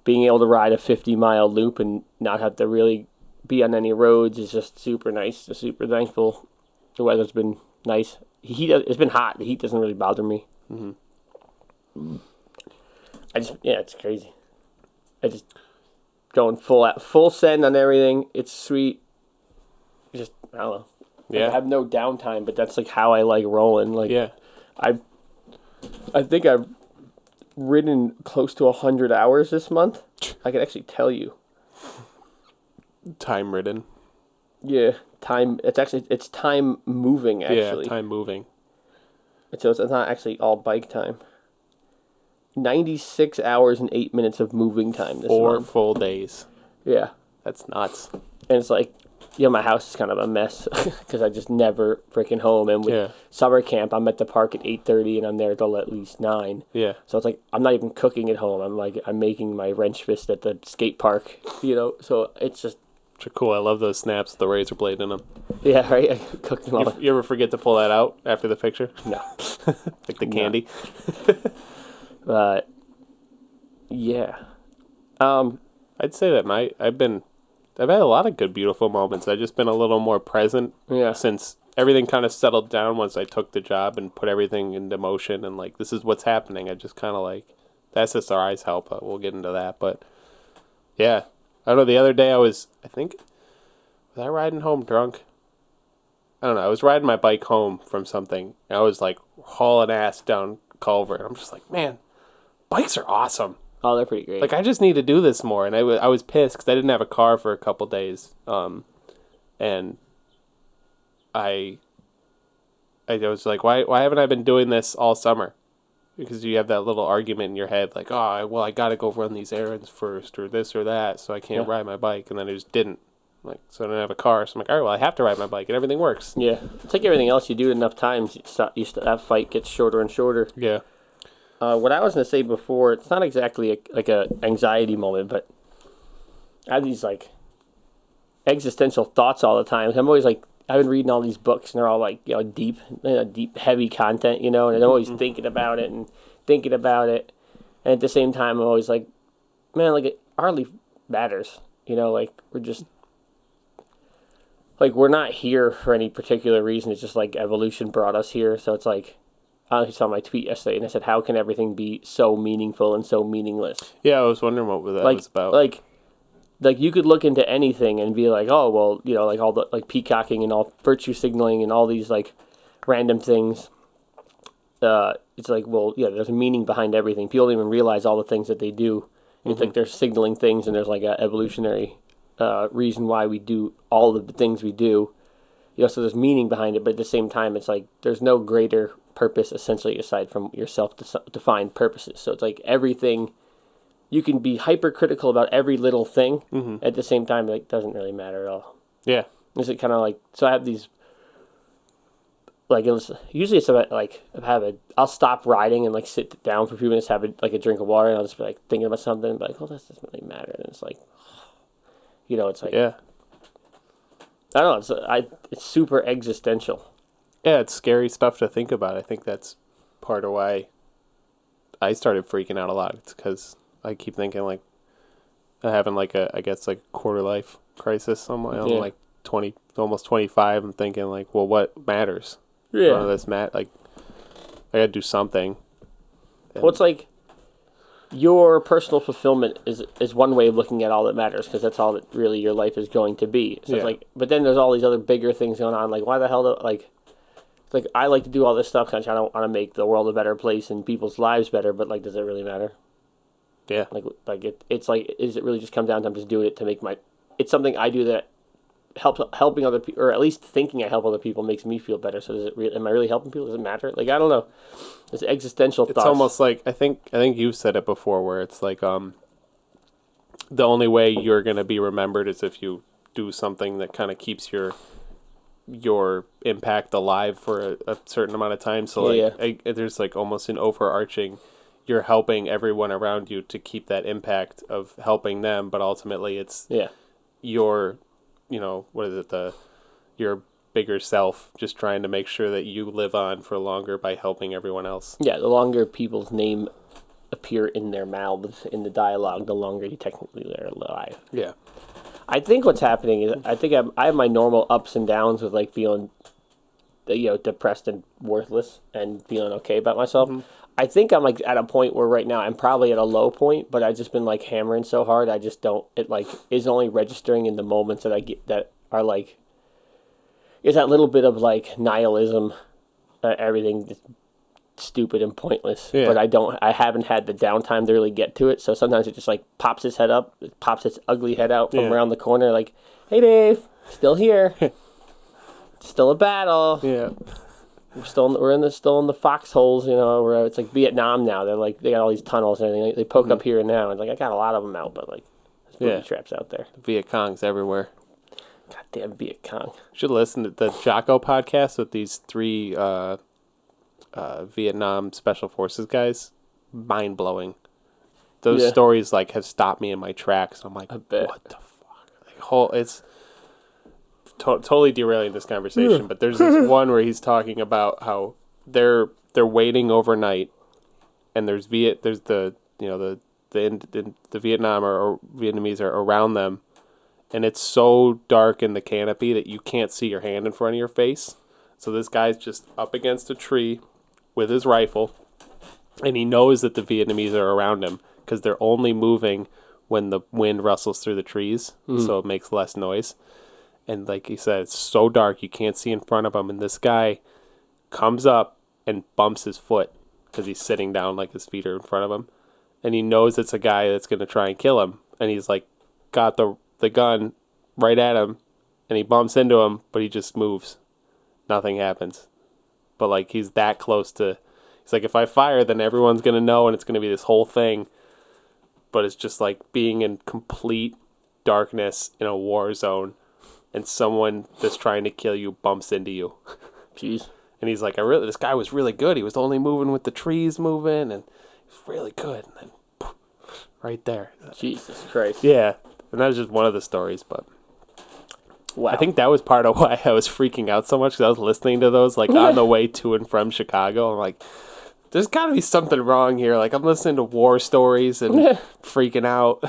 being able to ride a 50-mile loop and not have to really be on any roads is just super nice. Just super thankful. The weather's been nice. It's been hot. The heat doesn't really bother me. Mm-hmm. It's crazy. I just going full send on everything. It's sweet. Just, I don't know. yeah. I have no downtime, but that's like how I like rolling. Like, Yeah. I think I've ridden close to 100 hours this month. I can actually tell you. Time ridden. Yeah, time. It's time moving actually. Yeah, time moving. So it's not actually all bike time. 96 hours and 8 minutes of moving time this 4 month. full days. Yeah, That's nuts. and it's like, my house is kind of a mess because I just never freaking home. And with summer camp, I'm at the park at 8:30 and I'm there till at least 9. Yeah. So it's like I'm not even cooking at home. I'm making my wrench fist at the skate park. So it's just Cool. I love those snaps with the razor blade in them. yeah, right. Cooking all You ever forget to pull that out after the picture? no. Like the candy? But yeah, I'd say that I've had a lot of good, beautiful moments. I've just been a little more present yeah, since everything kind of settled down once I took the job and put everything into motion and, like, this is what's happening. I just kind of, like, the SSRIs help. We'll get into that. But, yeah. I don't know. The other day was I riding home drunk? I don't know. I was riding my bike home from something. And I was, like, hauling ass down Culver. And I'm just like, man, bikes are awesome. oh, they're pretty great. Like, I just need to do this more. And I was pissed because I didn't have a car for a couple days. And I was like, why haven't I been doing this all summer? Because you have that little argument in your head, like, I got to go run these errands first or this or that, so I can't ride my bike. And then I just didn't. Like, so I didn't have a car. So I'm like, all right, well, I have to ride my bike, and everything works. Yeah, it's like everything else you do enough times, that fight gets shorter and shorter. Yeah. What I was going to say before, it's not exactly like a anxiety moment, but I have these, like, existential thoughts all the time. I'm always, like, I've been reading all these books, and they're all, like, deep, heavy content, and I'm always thinking about it. And at the same time, I'm always like, man, like, it hardly matters, like, we're just, like, we're not here for any particular reason. It's just, like, evolution brought us here, so it's like, I saw my tweet yesterday, and I said, how can everything be so meaningful and so meaningless? Yeah, I was wondering what that was about. Like, you could look into anything and be like, oh, well, like, all the, like, peacocking and all virtue signaling and all these, like, random things. It's like, well, yeah, there's a meaning behind everything. People don't even realize all the things that they do It's like they're signaling things, and there's like a evolutionary reason why we do all of the things we do. So there's meaning behind it, but at the same time, it's like there's no greater purpose essentially aside from your self-defined purposes. So it's like everything. You can be hypercritical about every little thing. At the same time, like doesn't really matter at all. Yeah. Is it kind of like so? I have these. Like usually it's about like I'll stop riding and like sit down for a few minutes, have a drink of water, and I'll just be like thinking about something, and be like, oh, that doesn't really matter. And it's like, it's like Yeah. I don't know. It's super existential. Yeah, it's scary stuff to think about. I think that's part of why I started freaking out a lot. It's because I keep thinking like I'm having like I guess like quarter life crisis on my own, like 20, almost 25. I'm thinking like, well, what matters? Yeah. None of this like I gotta do something. Well, it's like your personal fulfillment is one way of looking at all that matters because that's all that really your life is going to be. So it's like, but then there's all these other bigger things going on. Like, why the hell like I like to do all this stuff because I don't want to make the world a better place and people's lives better. But like, does it really matter? Yeah. Like it's like, is it really just come down to I'm just doing it to make it's something I do that helping other people, or at least thinking I help other people makes me feel better. So am I really helping people? Does it matter? Like, I don't know. It's existential thoughts. It's almost like, I think you've said it before where it's like, the only way you're going to be remembered is if you do something that kind of keeps your impact alive for a certain amount of time. So like, there's like almost an overarching, you're helping everyone around you to keep that impact of helping them. But ultimately it's your, what is it? Your bigger self just trying to make sure that you live on for longer by helping everyone else. Yeah, the longer people's name appear in their mouths in the dialogue, the longer you technically are alive. Yeah. I think what's happening is I have my normal ups and downs with like feeling depressed and worthless and feeling okay about myself. I think I'm like at a point where right now I'm probably at a low point, but I've just been like hammering so hard. I just don't. It like is only registering in the moments that I get that are like. Is that little bit of like nihilism, everything is stupid and pointless. Yeah. But I haven't had the downtime to really get to it. So sometimes it just like pops its head up, it pops its ugly head out from around the corner, like, "Hey Dave, still here. Still a battle. Yeah." We're still in the foxholes, where it's like Vietnam now. They got all these tunnels and everything. They poke up here and now. It's like I got a lot of them out, but like there's booby traps out there. Viet Cong's everywhere. Goddamn Viet Cong. Should listen to the Jocko podcast with these 3 Vietnam Special Forces guys. Mind blowing. Those stories like have stopped me in my tracks. I'm like, what the fuck? Like it's. Totally derailing this conversation, but there's this one where he's talking about how they're waiting overnight, and there's the Vietnam or Vietnamese are around them, and it's so dark in the canopy that you can't see your hand in front of your face. So this guy's just up against a tree with his rifle, and he knows that the Vietnamese are around him because they're only moving when the wind rustles through the trees, so it makes less noise. And like he said, it's so dark you can't see in front of him. And this guy comes up and bumps his foot because he's sitting down, like his feet are in front of him. And he knows it's a guy that's going to try and kill him. And he's like got the gun right at him. And he bumps into him, but he just moves. Nothing happens. But like he's that close to... He's like, if I fire, then everyone's going to know and it's going to be this whole thing. But it's just like being in complete darkness in a war zone. And someone that's trying to kill you bumps into you. Jeez. And he's like, this guy was really good. He was only moving with the trees moving, and he was really good. And then, poof, right there. Jesus Christ. Yeah. And that was just one of the stories, but... Wow. I think that was part of why I was freaking out so much, because I was listening to those, like, on the way to and from Chicago. I'm like, there's got to be something wrong here. Like, I'm listening to war stories and freaking out.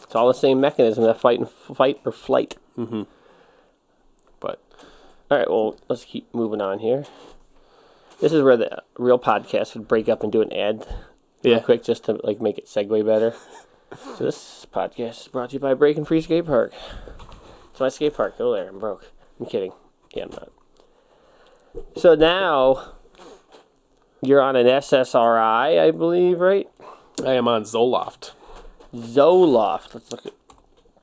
It's all the same mechanism, that fight or flight. Mm-hmm. But all right, well, let's keep moving on here. This is where the real podcast would break up and do an ad real quick just to like make it segue better. So this podcast is brought to you by Break and Free Skate Park. It's my skate park. Go there. I'm broke. I'm kidding. Yeah, I'm not. So now you're on an SSRI, I believe, right? I am on Zoloft. Zoloft. Let's look at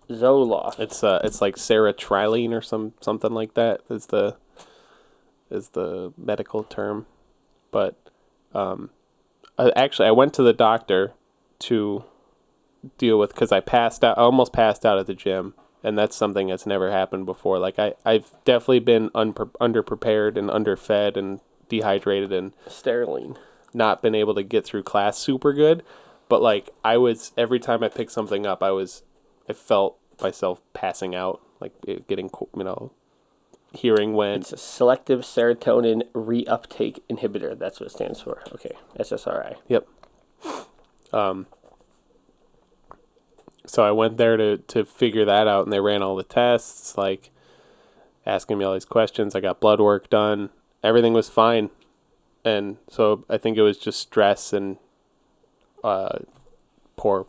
Zoloft. It's like sertraline or something like that is the medical term. But I went to the doctor to deal with, because I almost passed out at the gym, and that's something that's never happened before. Like I've definitely been underprepared and underfed and dehydrated and Sterling. not been able to get through class super good. But like every time I picked something up, I felt myself passing out, like getting, hearing when. It's a selective serotonin reuptake inhibitor. That's what it stands for. Okay, SSRI. Yep. So I went there to figure that out, and they ran all the tests, like asking me all these questions. I got blood work done. Everything was fine. And so I think it was just stress and poor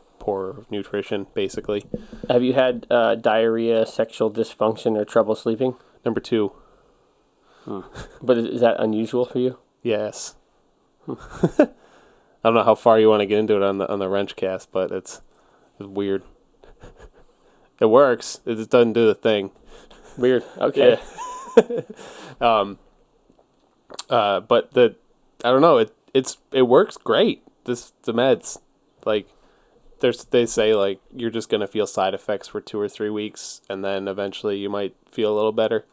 nutrition, basically. Have you had diarrhea, sexual dysfunction, or trouble sleeping? Number 2. But is that unusual for you? Yes. I don't know how far you want to get into it on the wrench cast, but it's weird. It works. It just doesn't do the thing. Weird. Okay. Yeah. But I don't know. It works great. The meds, like they say, like you're just gonna feel side effects for 2 or 3 weeks, and then eventually you might feel a little better.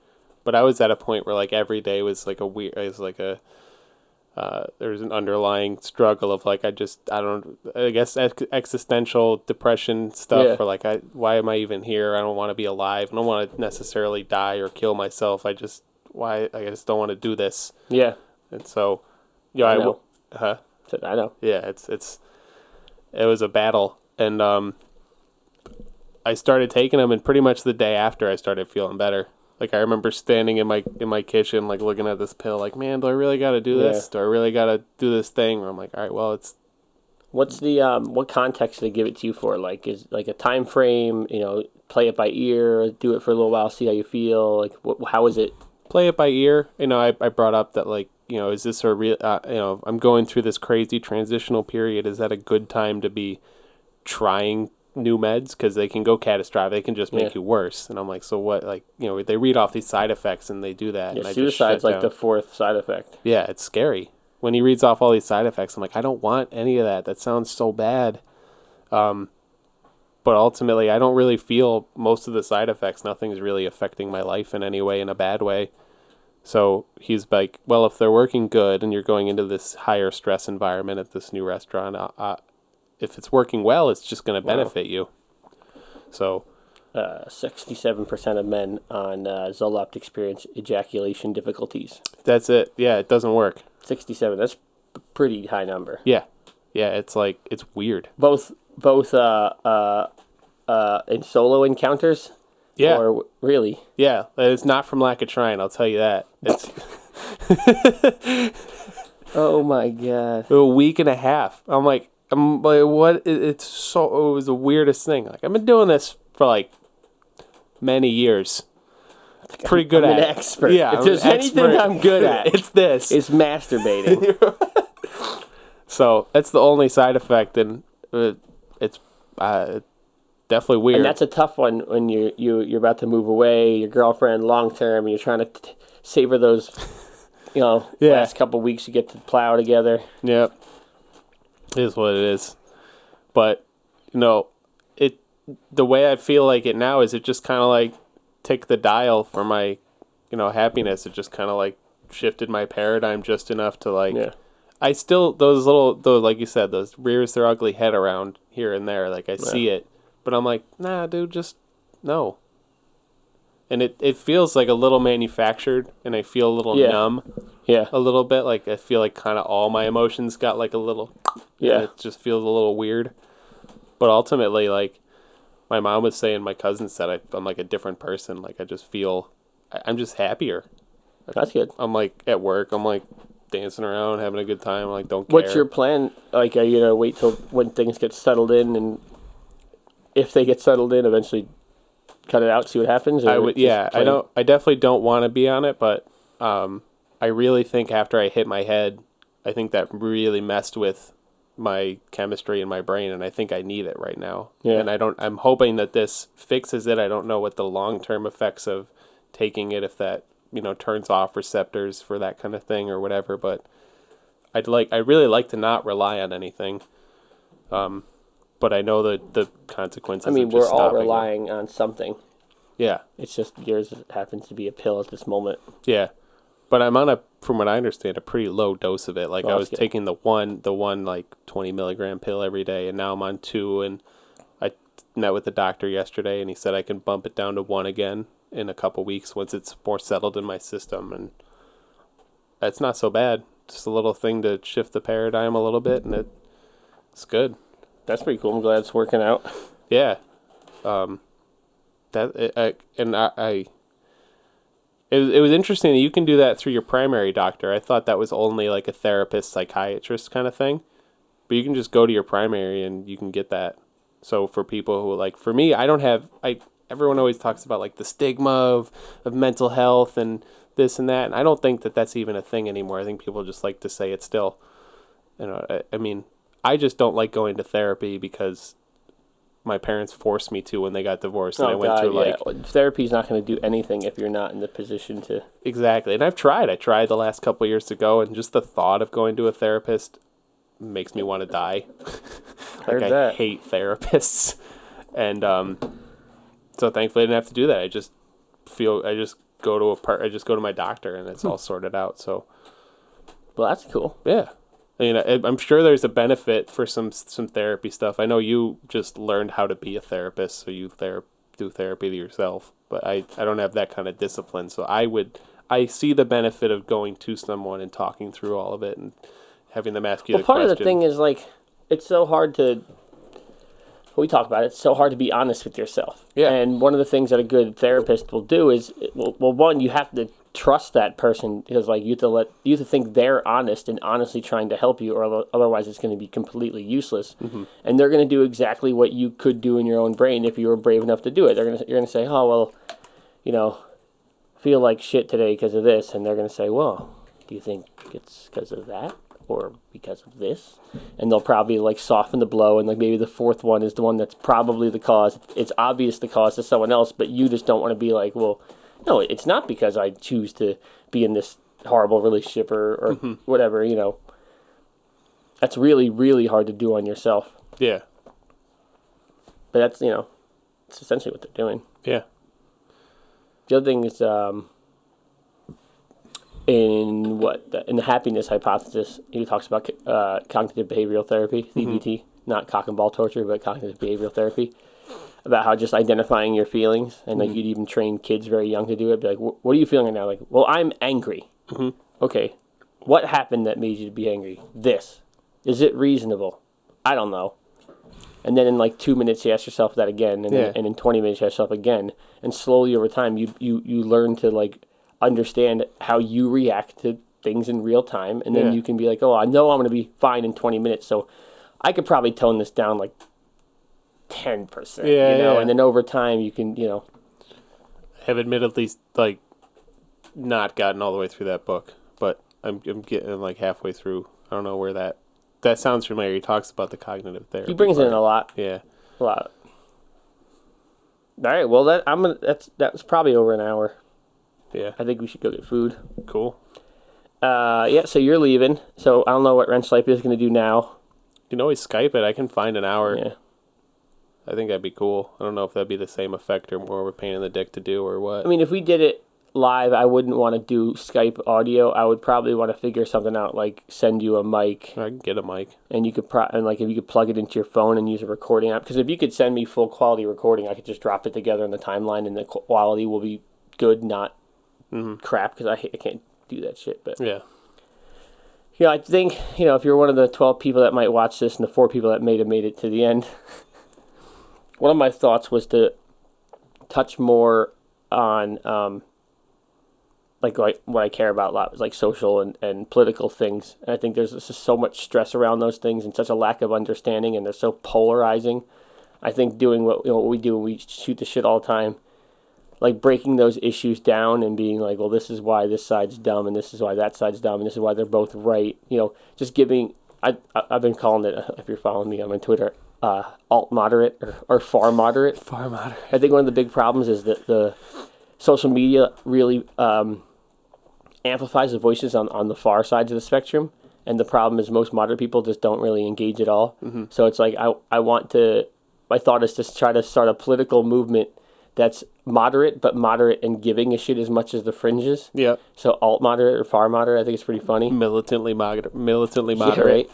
But I was at a point where like every day was like there was an underlying struggle of like I guess existential depression stuff. Yeah. Or like why am I even here? I don't want to be alive. I don't want to necessarily die or kill myself. I just don't want to do this. Yeah. And so, I know. I know. Yeah, it was a battle, and I started taking them, and pretty much the day after I started feeling better. Like I remember standing in my kitchen, like looking at this pill, like, man, do I really got to do this? Do I really got to do this thing? Where I'm like, all right, well, it's. What's the what context do they give it to you for? Like, is like a time frame? Play it by ear, do it for a little while, see how you feel. Like, how is it? Play it by ear. I brought up that, like, is this a real? I'm going through this crazy transitional period. Is that a good time to be trying new meds? Because they can go catastrophic. They can just make you worse. And I'm like, so what? Like, they read off these side effects and they do that. Yeah, and suicide's like the 4th side effect. Yeah, it's scary. When he reads off all these side effects, I'm like, I don't want any of that. That sounds so bad. But ultimately, I don't really feel most of the side effects. Nothing's really affecting my life in any way, in a bad way. So he's like, well, if they're working good and you're going into this higher stress environment at this new restaurant, if it's working well, it's just going to benefit you. So 67% of men on Zoloft experience ejaculation difficulties. That's it. Yeah, it doesn't work. 67. That's a pretty high number. Yeah. Yeah, it's like, it's weird. Both in solo encounters? Yeah. Or really? Yeah, it's not from lack of trying, I'll tell you that. It's Oh my god. a week and a half. I'm like, what? It was the weirdest thing. Like, I've been doing this for like many years. Pretty good I'm at an it. expert. Yeah, If there's anything I'm good at, it's this. it's masturbating. So that's the only side effect, and it's definitely weird. And that's a tough one when you're about to move away, your girlfriend long term, and you're trying to savor those, last couple weeks you get to plow together. Yep. It is what it is. But, the way I feel like it now is it just kind of like tick the dial for my, happiness. It just kind of like shifted my paradigm just enough to like, I still, those like you said, those rears their ugly head around here and there. Like I see it, but I'm like, nah, dude, just no. And it feels like a little manufactured, and I feel a little numb. Yeah. A little bit. Like I feel like kind of all my emotions got like a little. Yeah. It just feels a little weird. But ultimately, like my mom was saying, my cousin said, I'm like a different person. Like I just feel, I'm just happier. That's good. I'm like at work. I'm like dancing around, having a good time. I'm like, don't care. What's your plan? Like, are you gonna wait till when things get settled in, and if they get settled in, eventually cut it out, see what happens? Or I would. Yeah, I definitely don't want to be on it, but I really think after I hit my head, I think that really messed with my chemistry in my brain, and I think I need it right now. Yeah. And I'm hoping that this fixes it. I don't know what the long-term effects of taking it, if that, turns off receptors for that kind of thing or whatever, but I really like to not rely on anything. But I know the consequences. I mean, of just we're all stopping relying on something. Yeah. It's just yours happens to be a pill at this moment. Yeah. But I'm on from what I understand, a pretty low dose of it. Like I was taking the one like 20 milligram pill every day, and now I'm on 2. And I met with the doctor yesterday, and he said I can bump it down to 1 again in a couple weeks once it's more settled in my system, and that's not so bad. Just a little thing to shift the paradigm a little bit, and it's good. That's pretty cool. I'm glad it's working out. Yeah. It was interesting that you can do that through your primary doctor. I thought that was only like a therapist, psychiatrist kind of thing. But you can just go to your primary and you can get that. So for people who for me, everyone always talks about like the stigma of mental health and this and that. And I don't think that that's even a thing anymore. I think people just like to say it still. I mean, I just don't like going to therapy because my parents forced me to when they got divorced, and I went through therapy's not going to do anything if you're not in the position to. Exactly, and I've tried. I tried the last couple of years to go, and just the thought of going to a therapist makes me want to die. I hate therapists, and so thankfully I didn't have to do that. I just go to my doctor, and it's all sorted out. So, well, that's cool. Yeah. I mean, I'm sure there's a benefit for some therapy stuff. I know you just learned how to be a therapist, so you do therapy to yourself. But I don't have that kind of discipline, so I see the benefit of going to someone and talking through all of it and having them ask you the question. Well, part of the thing is it's so hard to. We talk about it. It's so hard to be honest with yourself. Yeah. And one of the things that a good therapist will do is, one, you have to trust that person, because you have to think they're honest and honestly trying to help you, or otherwise it's going to be completely useless. Mm-hmm. And they're going to do exactly what you could do in your own brain if you were brave enough to do it. You're going to say, oh well, feel like shit today because of this, and they're going to say, well, do you think it's because of that or because of this? And they'll probably soften the blow, and maybe the fourth one is the one that's probably the cause. It's obvious the cause to someone else, but you just don't want to be like, well, no, it's not because I choose to be in this horrible relationship or mm-hmm. whatever, That's really, really hard to do on yourself. Yeah. But that's, it's essentially what they're doing. Yeah. The other thing is, in the happiness hypothesis, he talks about cognitive behavioral therapy, CBT, mm-hmm. not cock and ball torture, but cognitive behavioral therapy. About how just identifying your feelings, and mm-hmm. you'd even train kids very young to do it. Be like, what are you feeling right now? Well, I'm angry. Mm-hmm. Okay, what happened that made you to be angry? This. Is it reasonable? I don't know. And then in 2 minutes, you ask yourself that again, and then in 20 minutes, you ask yourself again, and slowly over time, you learn to understand how you react to things in real time, and then you can be like, oh, I know I'm going to be fine in 20 minutes, so I could probably tone this down 10%, and then over time you can, have admittedly not gotten all the way through that book, but I'm getting halfway through. I don't know where that sounds familiar. He talks about the cognitive therapy. He brings it in a lot. Yeah, a lot. All right, well that's probably over an hour. Yeah, I think we should go get food. Cool. So you're leaving. So I don't know what Wrench Life is going to do now. You can always Skype it. I can find an hour. Yeah. I think that'd be cool. I don't know if that'd be the same effect or more of a pain in the dick to do or what. I mean, if we did it live, I wouldn't want to do Skype audio. I would probably want to figure something out, send you a mic. I can get a mic. And you could if you could plug it into your phone and use a recording app. Because if you could send me full quality recording, I could just drop it together in the timeline, and the quality will be good, not crap. Because I can't do that shit. But yeah. I think if you're one of the 12 people that might watch this and the 4 people that made it to the end. One of my thoughts was to touch more on what I care about a lot is social and political things. And I think there's just so much stress around those things and such a lack of understanding, and they're so polarizing. I think doing what we do when we shoot the shit all the time, breaking those issues down and being like, well, this is why this side's dumb and this is why that side's dumb and this is why they're both right. Just giving I've been calling it, if you're following me on my Twitter, alt moderate or far moderate. Far moderate. I think one of the big problems is that the social media really amplifies the voices on the far sides of the spectrum. And the problem is most moderate people just don't really engage at all. Mm-hmm. So it's like my thought is to try to start a political movement that's moderate, but moderate and giving a shit as much as the fringes. Yeah. So alt moderate or far moderate, I think it's pretty funny. Militantly moderate. Yeah, right?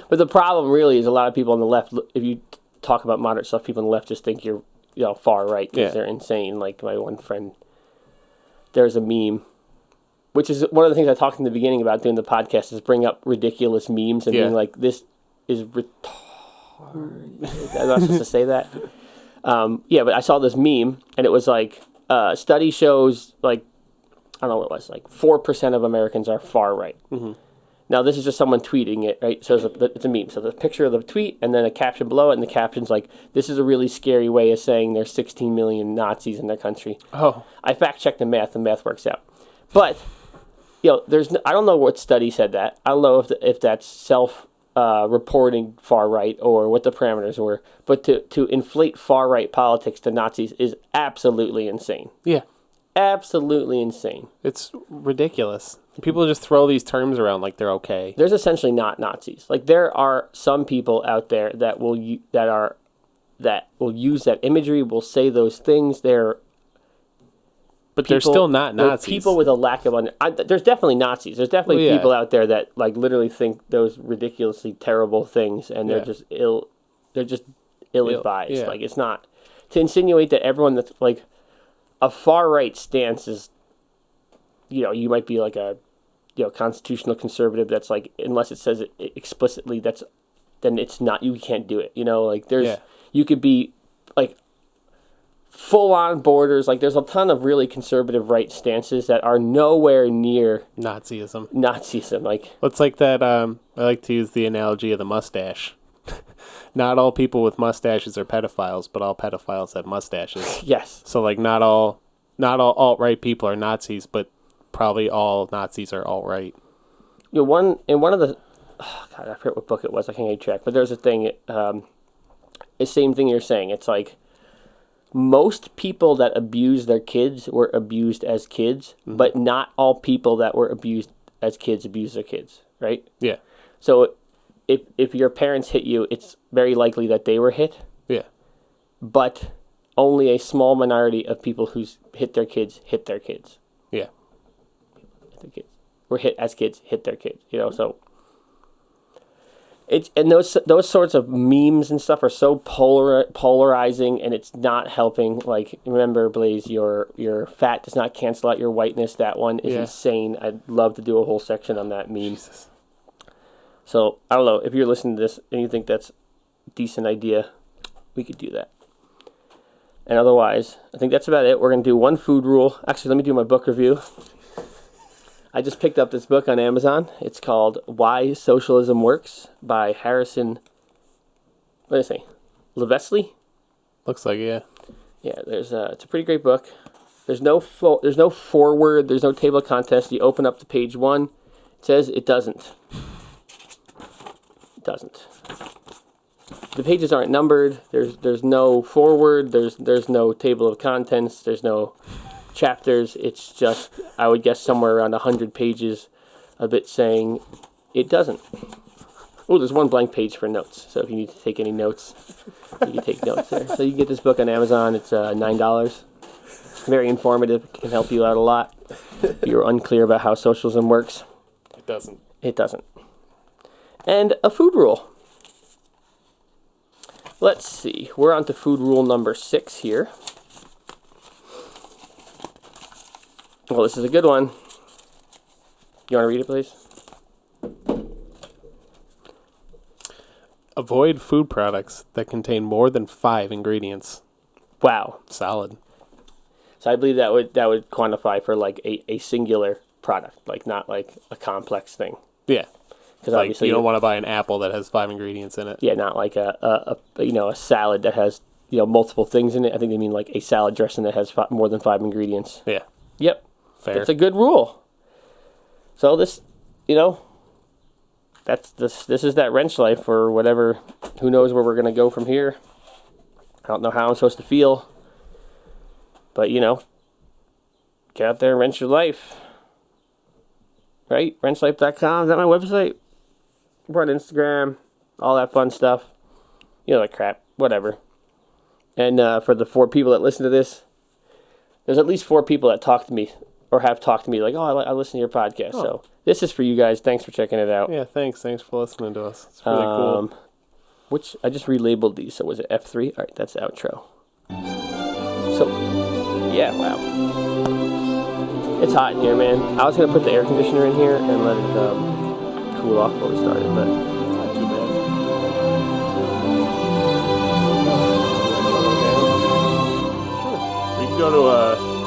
But the problem really is a lot of people on the left, if you talk about moderate stuff, people on the left just think you're far right because they're insane. Like my one friend, there's a meme, which is one of the things I talked in the beginning about doing the podcast, is bring up ridiculous memes and being like, this is retarded. I'm not supposed to say that. But I saw this meme, and it was like, study shows, like, I don't know what it was, like 4% of Americans are far right. Mm-hmm. Now, this is just someone tweeting it, right? So it's a meme. So the picture of the tweet, and then a caption below it, and the caption's like, this is a really scary way of saying there's 16 million Nazis in their country. Oh. I fact-checked the math works out. But, I don't know what study said that. I don't know if that's self-reporting far right or what the parameters were. But to inflate far right politics to Nazis is absolutely insane. Yeah. Absolutely insane. It's ridiculous. People just throw these terms around like they're okay. There's essentially not Nazis. Like, there are some people out there that will use that imagery, will say those things. But they're still not Nazis. People with a lack of there's definitely Nazis. There's definitely people out there that like literally think those ridiculously terrible things, and they're just ill. They're just ill-advised. Yeah. Like, it's not to insinuate that everyone that's like a far right stance is. You might be like a, constitutional conservative that's like, unless it says it explicitly, then it's not, you can't do it. Like you could be like full on borders. Like, there's a ton of really conservative right stances that are nowhere near Nazism. Like, it's like that. I like to use the analogy of the mustache. Not all people with mustaches are pedophiles, but all pedophiles have mustaches. Yes. So like not all alt-right people are Nazis, but probably all Nazis are alt-right. One of the, I forget what book it was. I can't keep track. But there's a thing. The same thing you're saying. It's like most people that abuse their kids were abused as kids, but not all people that were abused as kids abuse their kids. Right? Yeah. So if your parents hit you, it's very likely that they were hit. Yeah. But only a small minority of people who hit their kids hit their kids. Yeah. Were hit as kids, hit their kids. So and those sorts of memes and stuff are so polarizing, and it's not helping. Like, remember, Blaise, your fat does not cancel out your whiteness. That one is insane. I'd love to do a whole section on that meme. Jesus. So I don't know if you're listening to this and you think that's a decent idea, we could do that. And otherwise, I think that's about it. We're gonna do one food rule. Actually, let me do my book review. I just picked up this book on Amazon. It's called Why Socialism Works by Harrison, what did I say, Levesley? Looks like it, yeah. Yeah, it's a pretty great book. There's no foreword, there's no table of contents. You open up to page 1, it says it doesn't. It doesn't. The pages aren't numbered. There's no foreword, there's no table of contents, there's no chapters. It's just, I would guess, somewhere around 100 pages of it saying it doesn't. Oh, there's one blank page for notes. So if you need to take any notes, you can take notes there. So you can get this book on Amazon. It's $9. Very informative. Can help you out a lot if you're unclear about how socialism works. It doesn't. It doesn't. And a food rule. Let's see. We're on to food rule number 6 here. Well, this is a good one. You want to read it, please? Avoid food products that contain more than 5 ingredients. Wow. Solid. So I believe that would quantify for like a singular product, like not like a complex thing. Yeah. Because like obviously you don't want to buy an apple that has 5 ingredients in it. Yeah, not like a salad that has multiple things in it. I think they mean like a salad dressing that has more than 5 ingredients. Yeah. Yep. Fair. That's a good rule. So this, this is that wrench life or whatever. Who knows where we're gonna go from here? I don't know how I'm supposed to feel, but you know, get out there and wrench your life. Right? Wrenchlife.com, is that my website? We're on Instagram, all that fun stuff. You know, that crap, whatever. And for the 4 people that listen to this, there's at least 4 people that talk to me or have talked to me like, oh, I listen to your podcast. Oh. So this is for you guys. Thanks for checking it out. Yeah, thanks. Thanks for listening to us. It's really cool. Which I just relabeled these. So was it F3? All right, that's the outro. So, yeah, wow. It's hot in here, man. I was going to put the air conditioner in here and let it cool off before we started, but not too bad. We can go to